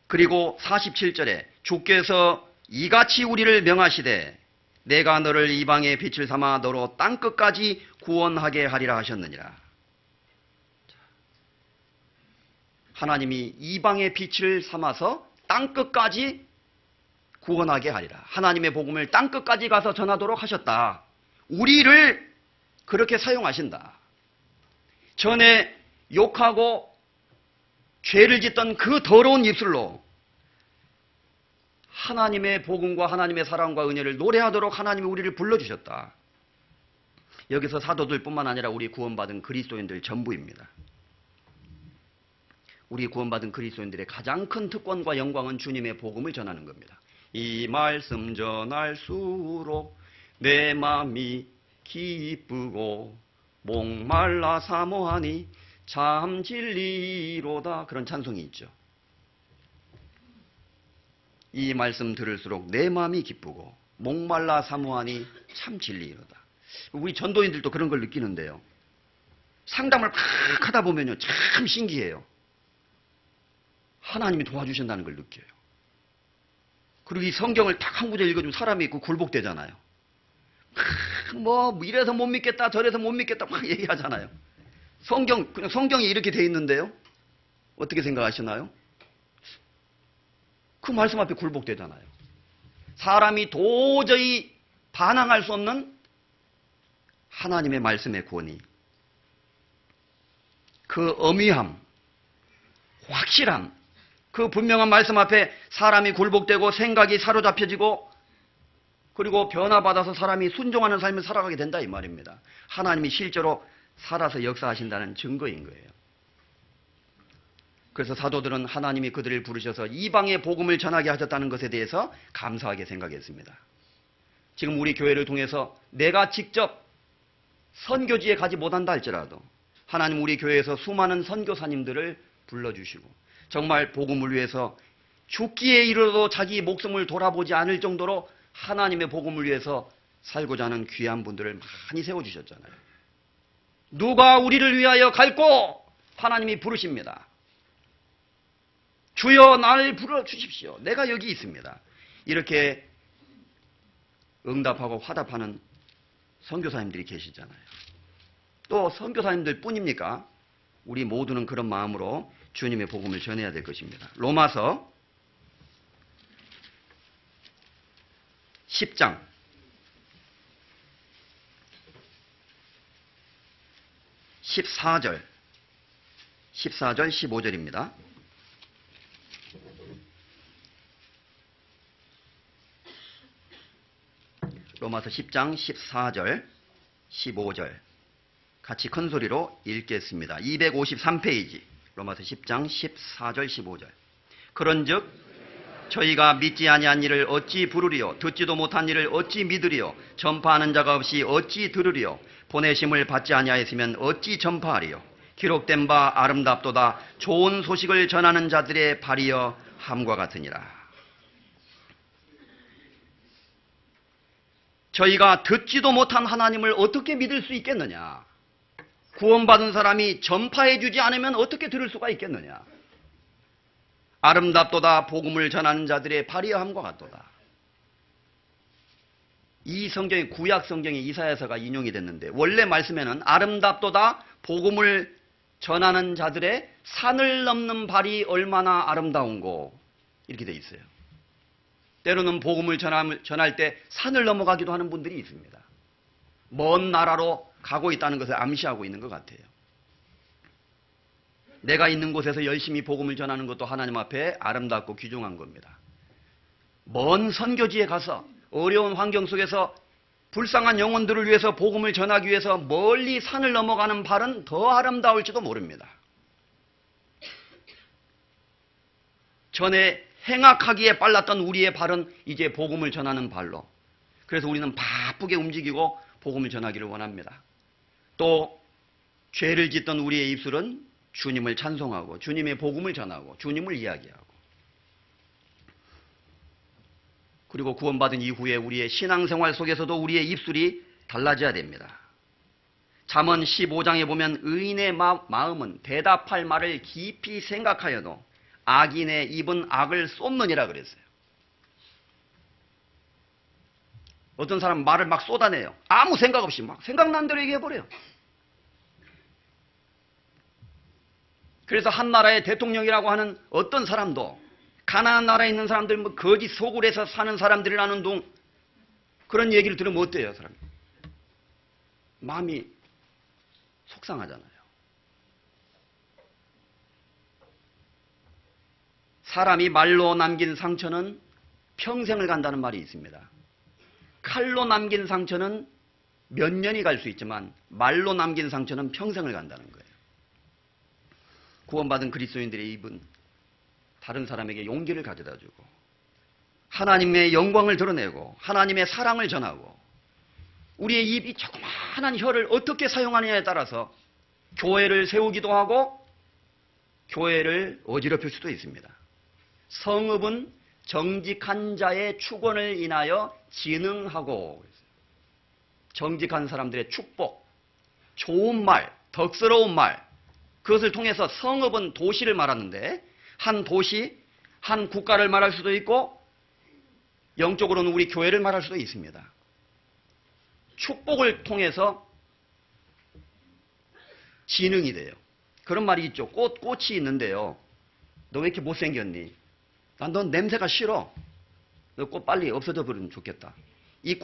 그리고 47절에 주께서 이같이 우리를 명하시되 내가 너를 이방의 빛을 삼아 너로 땅끝까지 구원하게 하리라 하셨느니라. 하나님이 이방의 빛을 삼아서 땅끝까지 구원하게 하리라. 하나님의 복음을 땅끝까지 가서 전하도록 하셨다. 우리를 그렇게 사용하신다. 전에 욕하고 죄를 짓던 그 더러운 입술로 하나님의 복음과 하나님의 사랑과 은혜를 노래하도록 하나님이 우리를 불러주셨다. 여기서 사도들뿐만 아니라 우리 구원받은 그리스도인들 전부입니다. 우리 구원받은 그리스도인들의 가장 큰 특권과 영광은 주님의 복음을 전하는 겁니다. 이 말씀 전할수록 내 마음이 기쁘고 목말라 사모하니 참 진리로다. 그런 찬송이 있죠. 이 말씀 들을수록 내 마음이 기쁘고 목말라 사모하니 참 진리로다. 우리 전도인들도 그런 걸 느끼는데요. 상담을 막 하다 보면요, 참 신기해요. 하나님이 도와주신다는 걸 느껴요. 그리고 이 성경을 딱 한 구절 읽어주면 사람이 있고 굴복되잖아요. 뭐 이래서 못 믿겠다 저래서 못 믿겠다 막 얘기하잖아요. 그냥 성경이 이렇게 돼 있는데요. 어떻게 생각하시나요? 그 말씀 앞에 굴복되잖아요. 사람이 도저히 반항할 수 없는 하나님의 말씀의 권위, 그 엄위함, 확실함, 그 분명한 말씀 앞에 사람이 굴복되고 생각이 사로잡혀지고 그리고 변화받아서 사람이 순종하는 삶을 살아가게 된다 이 말입니다. 하나님이 실제로 살아서 역사하신다는 증거인 거예요. 그래서 사도들은 하나님이 그들을 부르셔서 이방의 복음을 전하게 하셨다는 것에 대해서 감사하게 생각했습니다. 지금 우리 교회를 통해서 내가 직접 선교지에 가지 못한다 할지라도 하나님 우리 교회에서 수많은 선교사님들을 불러주시고 정말 복음을 위해서 죽기에 이르러도 자기 목숨을 돌아보지 않을 정도로 하나님의 복음을 위해서 살고자 하는 귀한 분들을 많이 세워주셨잖아요. 누가 우리를 위하여 갈고 하나님이 부르십니다. 주여 나를 불러주십시오. 내가 여기 있습니다. 이렇게 응답하고 화답하는 선교사님들이 계시잖아요. 또 선교사님들 뿐입니까? 우리 모두는 그런 마음으로 주님의 복음을 전해야 될 것입니다. 로마서 10장 14절 15절입니다. 로마서 10장 14절 15절 같이 큰 소리로 읽겠습니다. 253페이지 로마서 10장 14절 15절 그런즉 저희가 믿지 아니한 일을 어찌 부르리요 듣지도 못한 일을 어찌 믿으리요 전파하는 자가 없이 어찌 들으리요 보내심을 받지 아니하였으면 어찌 전파하리요 기록된 바 아름답도다 좋은 소식을 전하는 자들의 발이여 함과 같으니라. 저희가 듣지도 못한 하나님을 어떻게 믿을 수 있겠느냐? 구원받은 사람이 전파해 주지 않으면 어떻게 들을 수가 있겠느냐? 아름답도다 복음을 전하는 자들의 발이여함과 같도다. 이 성경이 구약 성경에 이사야서가 인용이 됐는데 원래 말씀에는 아름답도다 복음을 전하는 자들의 산을 넘는 발이 얼마나 아름다운고 이렇게 돼 있어요. 때로는 복음을 전할 때 산을 넘어가기도 하는 분들이 있습니다. 먼 나라로 가고 있다는 것을 암시하고 있는 것 같아요. 내가 있는 곳에서 열심히 복음을 전하는 것도 하나님 앞에 아름답고 귀중한 겁니다. 먼 선교지에 가서 어려운 환경 속에서 불쌍한 영혼들을 위해서 복음을 전하기 위해서 멀리 산을 넘어가는 발은 더 아름다울지도 모릅니다. 전에 행악하기에 빨랐던 우리의 발은 이제 복음을 전하는 발로. 그래서 우리는 바쁘게 움직이고 복음을 전하기를 원합니다. 또 죄를 짓던 우리의 입술은 주님을 찬송하고 주님의 복음을 전하고 주님을 이야기하고 그리고 구원받은 이후에 우리의 신앙생활 속에서도 우리의 입술이 달라져야 됩니다. 잠언 15장에 보면 의인의 마음은 대답할 말을 깊이 생각하여도 악인의 입은 악을 쏟느니라 그랬어요. 어떤 사람 말을 막 쏟아내요. 아무 생각 없이 막 생각난 대로 얘기해버려요. 그래서 한 나라의 대통령이라고 하는 어떤 사람도 가나안 나라에 있는 사람들 뭐 거짓 소굴에서 사는 사람들이라는 둥 그런 얘기를 들으면 어때요, 사람이? 마음이 속상하잖아요. 사람이 말로 남긴 상처는 평생을 간다는 말이 있습니다. 칼로 남긴 상처는 몇 년이 갈 수 있지만 말로 남긴 상처는 평생을 간다는 거예요. 구원받은 그리스도인들의 입은 다른 사람에게 용기를 가져다주고 하나님의 영광을 드러내고 하나님의 사랑을 전하고 우리의 입이 조그마한 혀를 어떻게 사용하느냐에 따라서 교회를 세우기도 하고 교회를 어지럽힐 수도 있습니다. 성읍은 정직한 자의 축원을 인하여 진흥하고 정직한 사람들의 축복, 좋은 말, 덕스러운 말 그것을 통해서 성읍은 도시를 말하는데 한 도시, 한 국가를 말할 수도 있고 영적으로는 우리 교회를 말할 수도 있습니다. 축복을 통해서 진흥이 돼요. 그런 말이 있죠. 꽃이 있는데요. 너 왜 이렇게 못생겼니? 난 넌 냄새가 싫어. 너 꽃 빨리 없어져 버리면 좋겠다. 이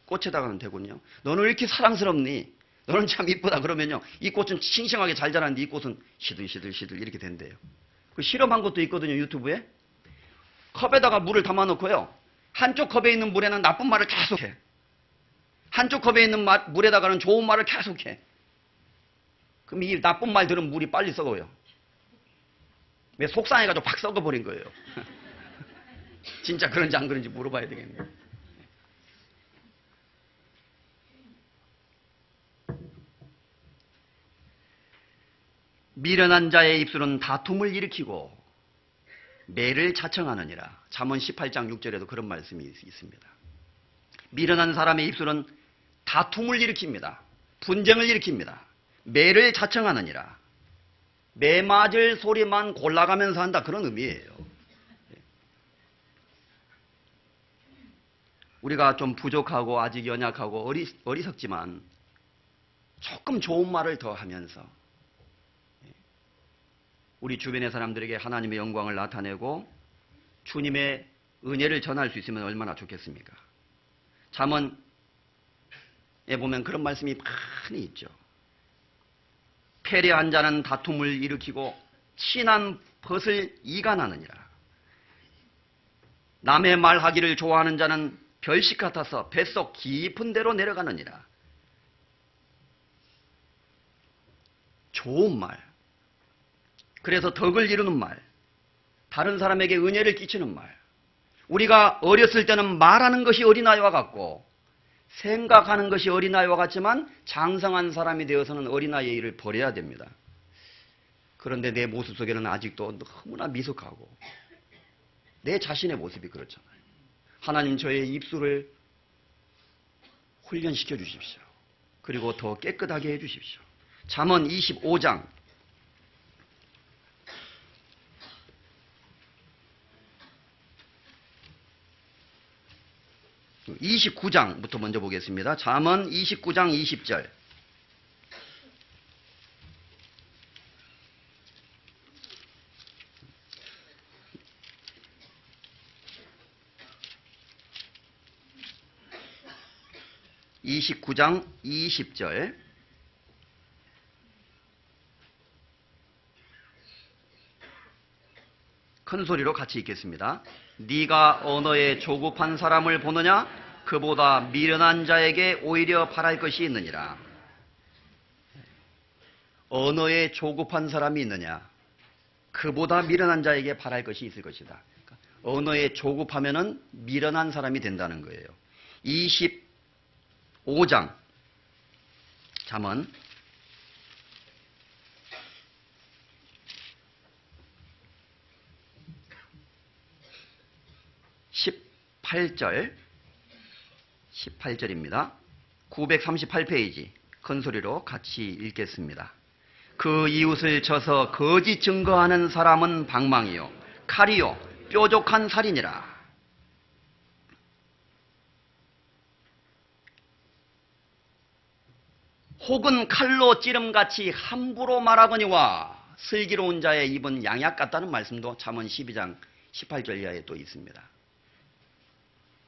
꽃에다가는 되군요. 너는 왜 이렇게 사랑스럽니? 너는 참 이쁘다. 그러면요. 이 꽃은 싱싱하게 잘 자라는데 이 꽃은 시들시들 이렇게 된대요. 그 실험한 것도 있거든요, 유튜브에. 컵에다가 물을 담아놓고요. 한쪽 컵에 있는 물에는 나쁜 말을 계속해. 한쪽 컵에 있는 물에다가는 좋은 말을 계속해. 그럼 이 나쁜 말 들은 물이 빨리 썩어요. 왜 속상해가지고 팍 썩어버린 거예요. 진짜 그런지 안 그런지 물어봐야 되겠네요. 미련한 자의 입술은 다툼을 일으키고 매를 자청하느니라. 잠언 18장 6절에도 그런 말씀이 있습니다. 미련한 사람의 입술은 다툼을 일으킵니다. 분쟁을 일으킵니다. 매를 자청하느니라. 매 맞을 소리만 골라가면서 한다, 그런 의미예요. 우리가 좀 부족하고 아직 연약하고 어리석지만 조금 좋은 말을 더 하면서 우리 주변의 사람들에게 하나님의 영광을 나타내고 주님의 은혜를 전할 수 있으면 얼마나 좋겠습니까? 잠언에 보면 그런 말씀이 많이 있죠. 패례한 자는 다툼을 일으키고 친한 벗을 이간하느니라. 남의 말하기를 좋아하는 자는 별식 같아서 뱃속 깊은 데로 내려가느니라. 좋은 말, 그래서 덕을 이루는 말, 다른 사람에게 은혜를 끼치는 말. 우리가 어렸을 때는 말하는 것이 어린아이와 같고 생각하는 것이 어린아이와 같지만 장성한 사람이 되어서는 어린아이의 일을 버려야 됩니다. 그런데 내 모습 속에는 아직도 너무나 미숙하고 내 자신의 모습이 그렇잖아요. 하나님, 저의 입술을 훈련시켜 주십시오. 그리고 더 깨끗하게 해 주십시오. 잠언 25장 29장부터 먼저 보겠습니다. 잠언 29장 20절. (29장 20절) 큰 소리로 같이 읽겠습니다. 네가 언어에 조급한 사람을 보느냐? 그보다 미련한 자에게 오히려 바랄 것이 있느니라. 언어에 조급한 사람이 있느냐? 그보다 미련한 자에게 바랄 것이 있을 것이다. 그러니까 언어에 조급하면은 미련한 사람이 된다는 거예요. 25장 잠언 18절입니다. 938페이지 큰 소리로 같이 읽겠습니다. 그 이웃을 쳐서 거짓 증거하는 사람은 방망이요 칼이요 뾰족한 살이니라. 혹은 칼로 찌름같이 함부로 말하거니와 슬기로운 자의 입은 양약 같다는 말씀도 잠언 12장 18절 이하에 또 있습니다.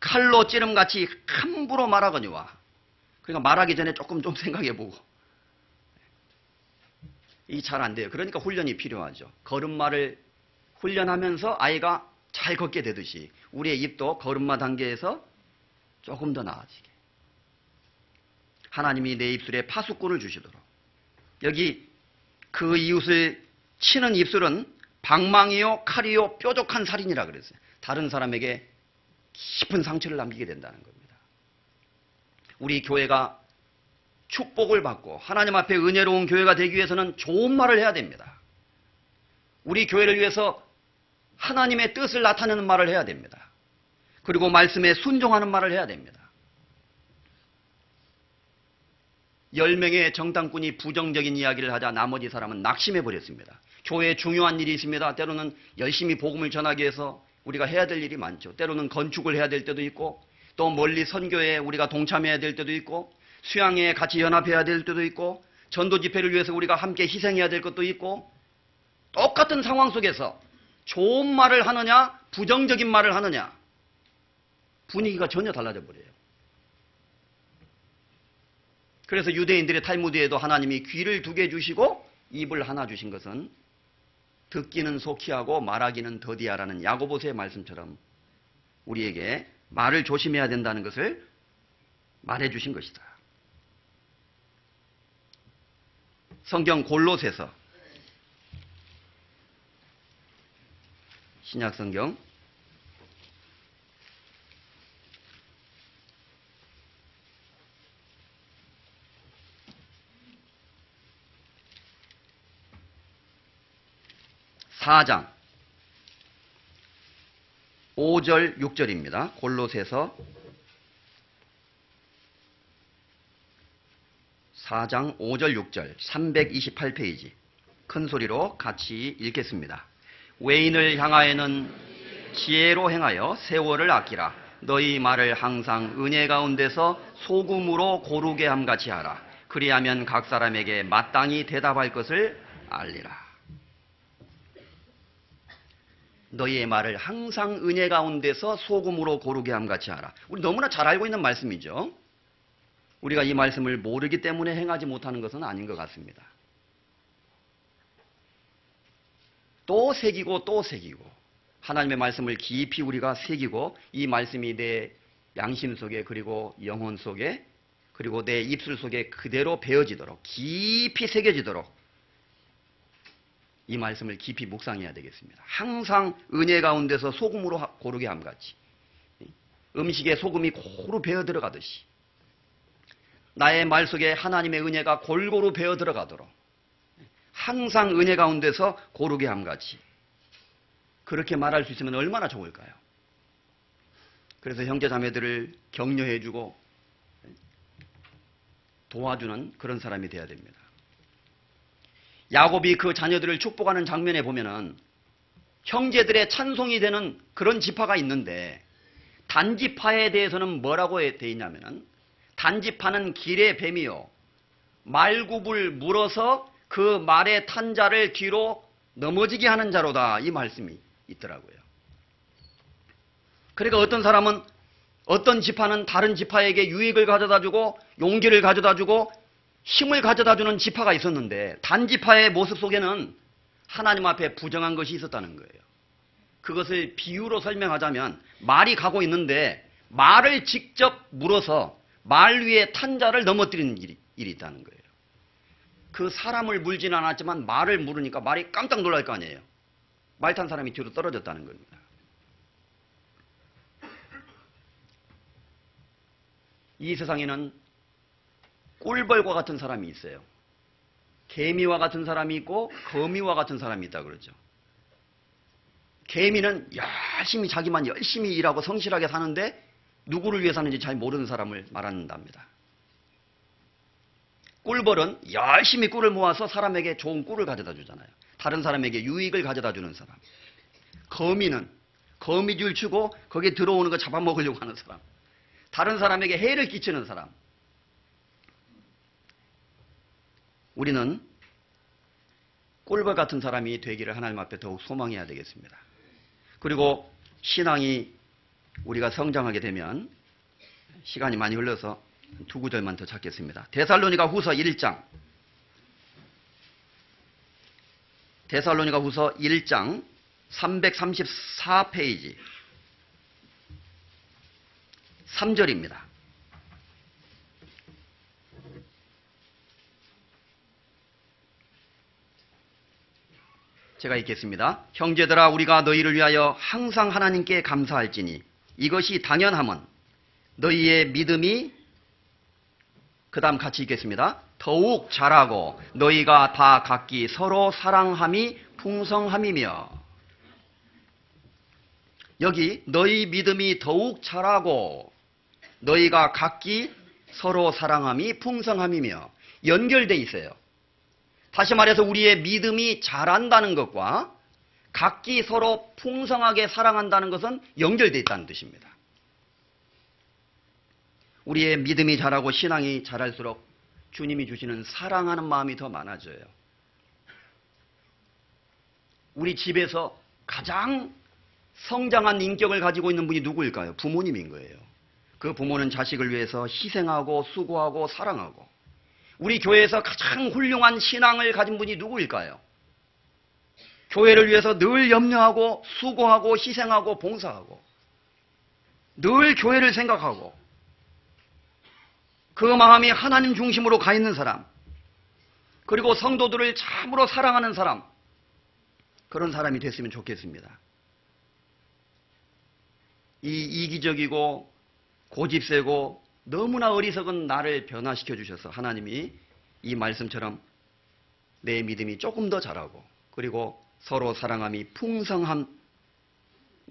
칼로 찌름같이 함부로 말하거니와, 그러니까 말하기 전에 조금 좀 생각해보고. 이게 잘 안 돼요. 그러니까 훈련이 필요하죠. 걸음마를 훈련하면서 아이가 잘 걷게 되듯이 우리의 입도 걸음마 단계에서 조금 더 나아지게 하나님이 내 입술에 파수꾼을 주시도록. 여기 그 이웃을 치는 입술은 방망이요 칼이요 뾰족한 살인이라 그랬어요. 다른 사람에게 깊은 상처를 남기게 된다는 겁니다. 우리 교회가 축복을 받고 하나님 앞에 은혜로운 교회가 되기 위해서는 좋은 말을 해야 됩니다. 우리 교회를 위해서 하나님의 뜻을 나타내는 말을 해야 됩니다. 그리고 말씀에 순종하는 말을 해야 됩니다. 10명의 정당꾼이 부정적인 이야기를 하자 나머지 사람은 낙심해 버렸습니다. 교회에 중요한 일이 있습니다. 때로는 열심히 복음을 전하기 위해서 우리가 해야 될 일이 많죠. 때로는 건축을 해야 될 때도 있고, 또 멀리 선교에 우리가 동참해야 될 때도 있고, 수양회에 같이 연합해야 될 때도 있고, 전도 집회를 위해서 우리가 함께 희생해야 될 것도 있고, 똑같은 상황 속에서 좋은 말을 하느냐 부정적인 말을 하느냐 분위기가 전혀 달라져 버려요. 그래서 유대인들의 탈무드에도 하나님이 귀를 2개 주시고 입을 하나 주신 것은 듣기는 속히 하고 말하기는 더디하라는 야고보서의 말씀처럼 우리에게 말을 조심해야 된다는 것을 말해 주신 것이다. 성경 골로새서 신약성경 4장 5절 6절입니다. 골로새서 4장 5절 6절 328페이지 큰 소리로 같이 읽겠습니다. 외인을 향하여는 지혜로 행하여 세월을 아끼라. 너희 말을 항상 은혜 가운데서 소금으로 고르게 함같이 하라. 그리하면 각 사람에게 마땅히 대답할 것을 알리라. 너희의 말을 항상 은혜 가운데서 소금으로 고르게 함같이 하라. 우리 너무나 잘 알고 있는 말씀이죠. 우리가 이 말씀을 모르기 때문에 행하지 못하는 것은 아닌 것 같습니다. 또 새기고 또 새기고 하나님의 말씀을 깊이 우리가 새기고 이 말씀이 내 양심 속에 그리고 영혼 속에 그리고 내 입술 속에 그대로 배어지도록 깊이 새겨지도록 이 말씀을 깊이 묵상해야 되겠습니다. 항상 은혜 가운데서 소금으로 고르게 함같이 음식에 소금이 고루 배어 들어가듯이 나의 말 속에 하나님의 은혜가 골고루 배어 들어가도록 항상 은혜 가운데서 고르게 함같이 그렇게 말할 수 있으면 얼마나 좋을까요? 그래서 형제 자매들을 격려해주고 도와주는 그런 사람이 되어야 됩니다. 야곱이 그 자녀들을 축복하는 장면에 보면은 형제들의 찬송이 되는 그런 지파가 있는데 단지파에 대해서는 뭐라고 되어 있냐면은 단지파는 길의 뱀이요 말굽을 물어서 그 말의 탄 자를 뒤로 넘어지게 하는 자로다 이 말씀이 있더라고요. 그러니까 어떤 사람은 어떤 지파는 다른 지파에게 유익을 가져다주고 용기를 가져다주고 힘을 가져다주는 지파가 있었는데 단지파의 모습 속에는 하나님 앞에 부정한 것이 있었다는 거예요. 그것을 비유로 설명하자면 말이 가고 있는데 말을 직접 물어서 말 위에 탄 자를 넘어뜨리는 일이 있다는 거예요. 그 사람을 물지는 않았지만 말을 물으니까 말이 깜짝 놀랄 거 아니에요. 말 탄 사람이 뒤로 떨어졌다는 겁니다. 이 세상에는 꿀벌과 같은 사람이 있어요. 개미와 같은 사람이 있고 거미와 같은 사람이 있다 그러죠. 개미는 열심히 자기만 열심히 일하고 성실하게 사는데 누구를 위해 사는지 잘 모르는 사람을 말한답니다. 꿀벌은 열심히 꿀을 모아서 사람에게 좋은 꿀을 가져다 주잖아요. 다른 사람에게 유익을 가져다 주는 사람. 거미는 거미줄 치고 거기에 들어오는 거 잡아먹으려고 하는 사람. 다른 사람에게 해를 끼치는 사람. 우리는 꿀벌 같은 사람이 되기를 하나님 앞에 더욱 소망해야 되겠습니다. 그리고 신앙이 우리가 성장하게 되면 시간이 많이 흘러서 두 구절만 더 찾겠습니다. 데살로니가 후서 1장 334페이지 3절입니다. 제가 읽겠습니다. 형제들아 우리가 너희를 위하여 항상 하나님께 감사할지니 이것이 당연함은 너희의 믿음이 그 다음 같이 읽겠습니다. 더욱 자라고 너희가 다 각기 서로 사랑함이 풍성함이며 여기 너희 믿음이 더욱 자라고 너희가 각기 서로 사랑함이 풍성함이며 연결되어 있어요. 다시 말해서 우리의 믿음이 자란다는 것과 각기 서로 풍성하게 사랑한다는 것은 연결되어 있다는 뜻입니다. 우리의 믿음이 자라고 신앙이 자랄수록 주님이 주시는 사랑하는 마음이 더 많아져요. 우리 집에서 가장 성장한 인격을 가지고 있는 분이 누구일까요? 부모님인 거예요. 그 부모는 자식을 위해서 희생하고 수고하고 사랑하고 우리 교회에서 가장 훌륭한 신앙을 가진 분이 누구일까요? 교회를 위해서 늘 염려하고 수고하고 희생하고 봉사하고 늘 교회를 생각하고 그 마음이 하나님 중심으로 가 있는 사람, 그리고 성도들을 참으로 사랑하는 사람, 그런 사람이 됐으면 좋겠습니다. 이 이기적이고 고집세고 너무나 어리석은 나를 변화시켜 주셔서 하나님이 이 말씀처럼 내 믿음이 조금 더 자라고, 그리고 서로 사랑함이 풍성함이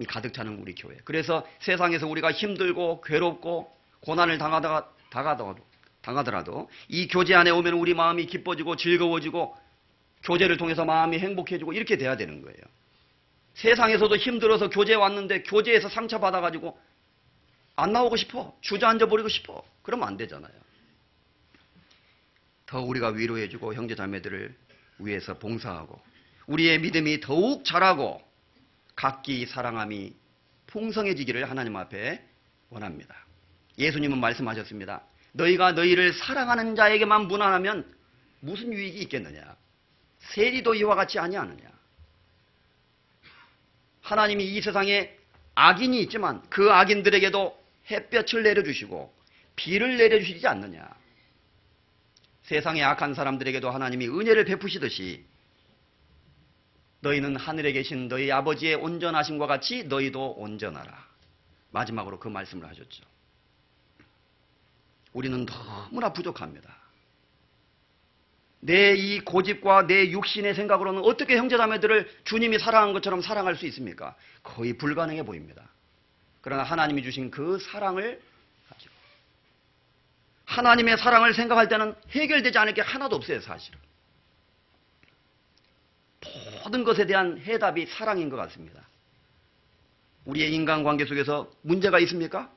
가득 차는 우리 교회. 그래서 세상에서 우리가 힘들고 괴롭고 고난을 당하더라도 이 교제 안에 오면 우리 마음이 기뻐지고 즐거워지고 교제를 통해서 마음이 행복해지고 이렇게 돼야 되는 거예요. 세상에서도 힘들어서 교제에 왔는데 교제에서 상처받아가지고 안 나오고 싶어, 주저앉아 버리고 싶어, 그러면 안 되잖아요. 더 우리가 위로해주고 형제자매들을 위해서 봉사하고 우리의 믿음이 더욱 자라고 각기 사랑함이 풍성해지기를 하나님 앞에 원합니다. 예수님은 말씀하셨습니다. 너희가 너희를 사랑하는 자에게만 무난하면 무슨 유익이 있겠느냐. 세리도 이와 같이 아니하느냐. 하나님이 이 세상에 악인이 있지만 그 악인들에게도 햇볕을 내려주시고 비를 내려주시지 않느냐. 세상에 악한 사람들에게도 하나님이 은혜를 베푸시듯이 너희는 하늘에 계신 너희 아버지의 온전하심과 같이 너희도 온전하라. 마지막으로 그 말씀을 하셨죠. 우리는 너무나 부족합니다. 내 이 고집과 내 육신의 생각으로는 어떻게 형제자매들을 주님이 사랑한 것처럼 사랑할 수 있습니까? 거의 불가능해 보입니다. 그러나 하나님이 주신 그 사랑을 가지고 하나님의 사랑을 생각할 때는 해결되지 않을 게 하나도 없어요, 사실은. 모든 것에 대한 해답이 사랑인 것 같습니다. 우리의 인간관계 속에서 문제가 있습니까?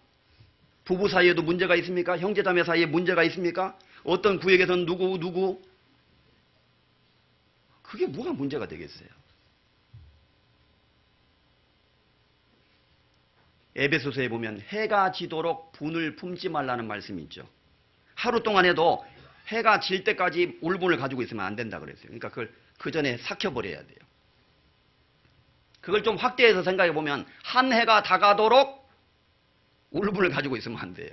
부부 사이에도 문제가 있습니까? 형제자매 사이에 문제가 있습니까? 어떤 구역에서는 누구 그게 뭐가 문제가 되겠어요? 에베소서에 보면 해가 지도록 분을 품지 말라는 말씀이 있죠. 하루 동안에도 해가 질 때까지 울분을 가지고 있으면 안 된다 그랬어요. 그러니까 그걸 그 전에 삭혀버려야 돼요. 그걸 좀 확대해서 생각해 보면 한 해가 다가도록 울분을 가지고 있으면 안 돼요.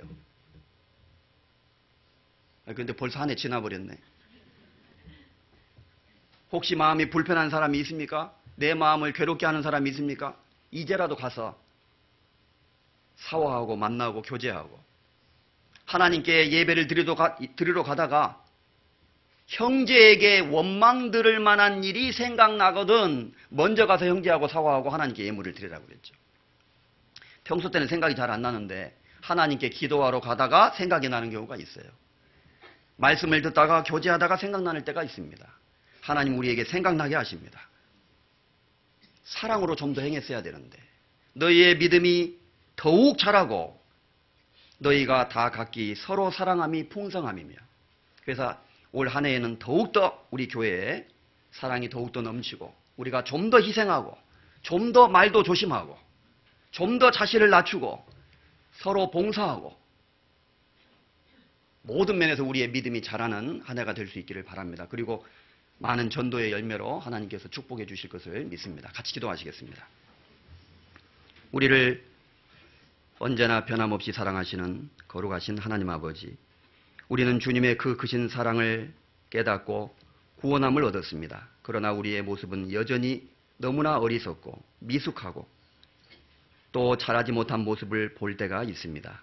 그런데 벌써 한 해 지나버렸네. 혹시 마음이 불편한 사람이 있습니까? 내 마음을 괴롭게 하는 사람이 있습니까? 이제라도 가서 사화하고 만나고 교제하고 하나님께 예배를 드리러 가다가 형제에게 원망 들을 만한 일이 생각나거든 먼저 가서 형제하고 사과하고 하나님께 예물을 드리라고 그랬죠. 평소 때는 생각이 잘 안 나는데 하나님께 기도하러 가다가 생각이 나는 경우가 있어요. 말씀을 듣다가 교제하다가 생각나는 때가 있습니다. 하나님 우리에게 생각나게 하십니다. 사랑으로 좀 더 행했어야 되는데 너희의 믿음이 더욱 자라고 너희가 다 각기 서로 사랑함이 풍성함이며, 그래서 올 한 해에는 더욱더 우리 교회에 사랑이 더욱더 넘치고 우리가 좀 더 희생하고 좀 더 말도 조심하고 좀 더 자신을 낮추고 서로 봉사하고 모든 면에서 우리의 믿음이 자라는 한 해가 될 수 있기를 바랍니다. 그리고 많은 전도의 열매로 하나님께서 축복해 주실 것을 믿습니다. 같이 기도하시겠습니다. 우리를 언제나 변함없이 사랑하시는 거룩하신 하나님 아버지, 우리는 주님의 그 크신 사랑을 깨닫고 구원함을 얻었습니다. 그러나 우리의 모습은 여전히 너무나 어리석고 미숙하고 또 자라지 못한 모습을 볼 때가 있습니다.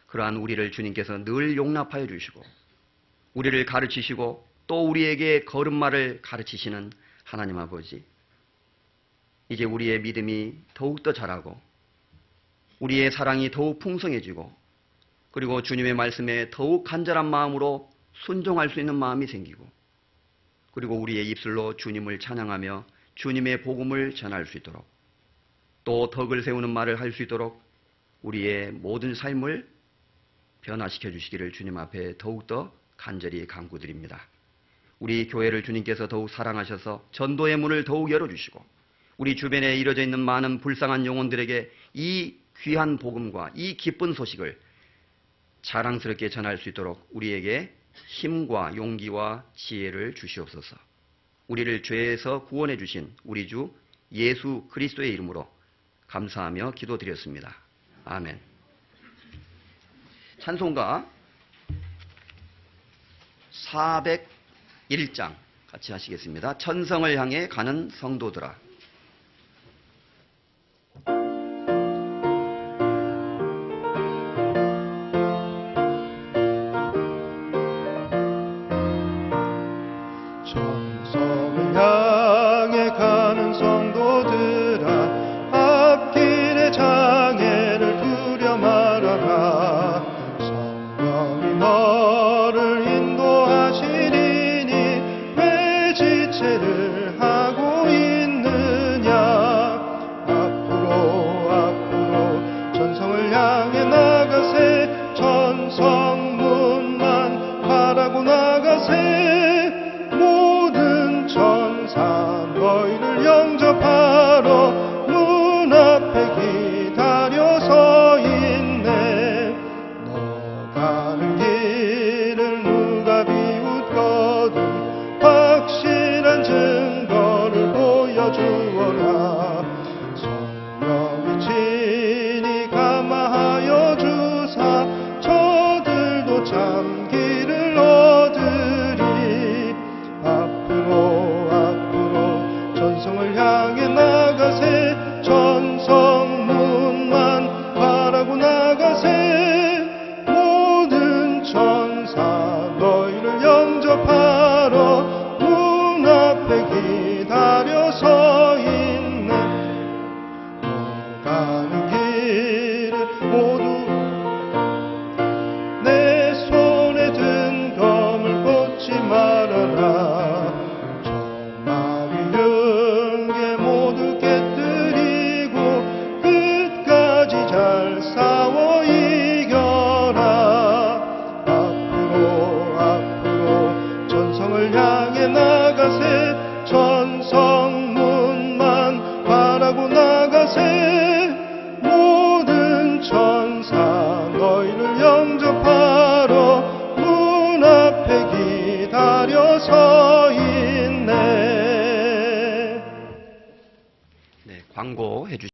그러한 우리를 주님께서 늘 용납하여 주시고 우리를 가르치시고 또 우리에게 걸음마를 가르치시는 하나님 아버지, 이제 우리의 믿음이 더욱더 자라고 우리의 사랑이 더욱 풍성해지고 그리고 주님의 말씀에 더욱 간절한 마음으로 순종할 수 있는 마음이 생기고 그리고 우리의 입술로 주님을 찬양하며 주님의 복음을 전할 수 있도록 또 덕을 세우는 말을 할 수 있도록 우리의 모든 삶을 변화시켜 주시기를 주님 앞에 더욱더 간절히 간구드립니다. 우리 교회를 주님께서 더욱 사랑하셔서 전도의 문을 더욱 열어주시고 우리 주변에 이뤄져 있는 많은 불쌍한 영혼들에게 이 귀한 복음과 이 기쁜 소식을 자랑스럽게 전할 수 있도록 우리에게 힘과 용기와 지혜를 주시옵소서. 우리를 죄에서 구원해 주신 우리 주 예수 그리스도의 이름으로 감사하며 기도드렸습니다. 아멘. 찬송가 401장 같이 하시겠습니다. 천성을 향해 가는 성도들아. 천성을 향해 가는 성도들아, 앞길의 장애를 두려 말아라. 성령이 너를 인도하시리니 왜 지체를 하고 있느냐. 앞으로 천성을 향해 나가세. 천성문만 바라고 나가세. 모든 천사 너희를 영접하러 문 앞에 기다려 서 있네. 너 가는 길을 누가 비웃거든 확실한 증거를 보여주어라. 성령이 친히 감화하여 주사 저들도 참 길을 얻으리. 앞으로 천성을 향해 나가세. 천성문만 바라고 나가세. 모든 천사 너희를 영접하러 문 앞에 기다려 서 있네. 너 가는 길을 모두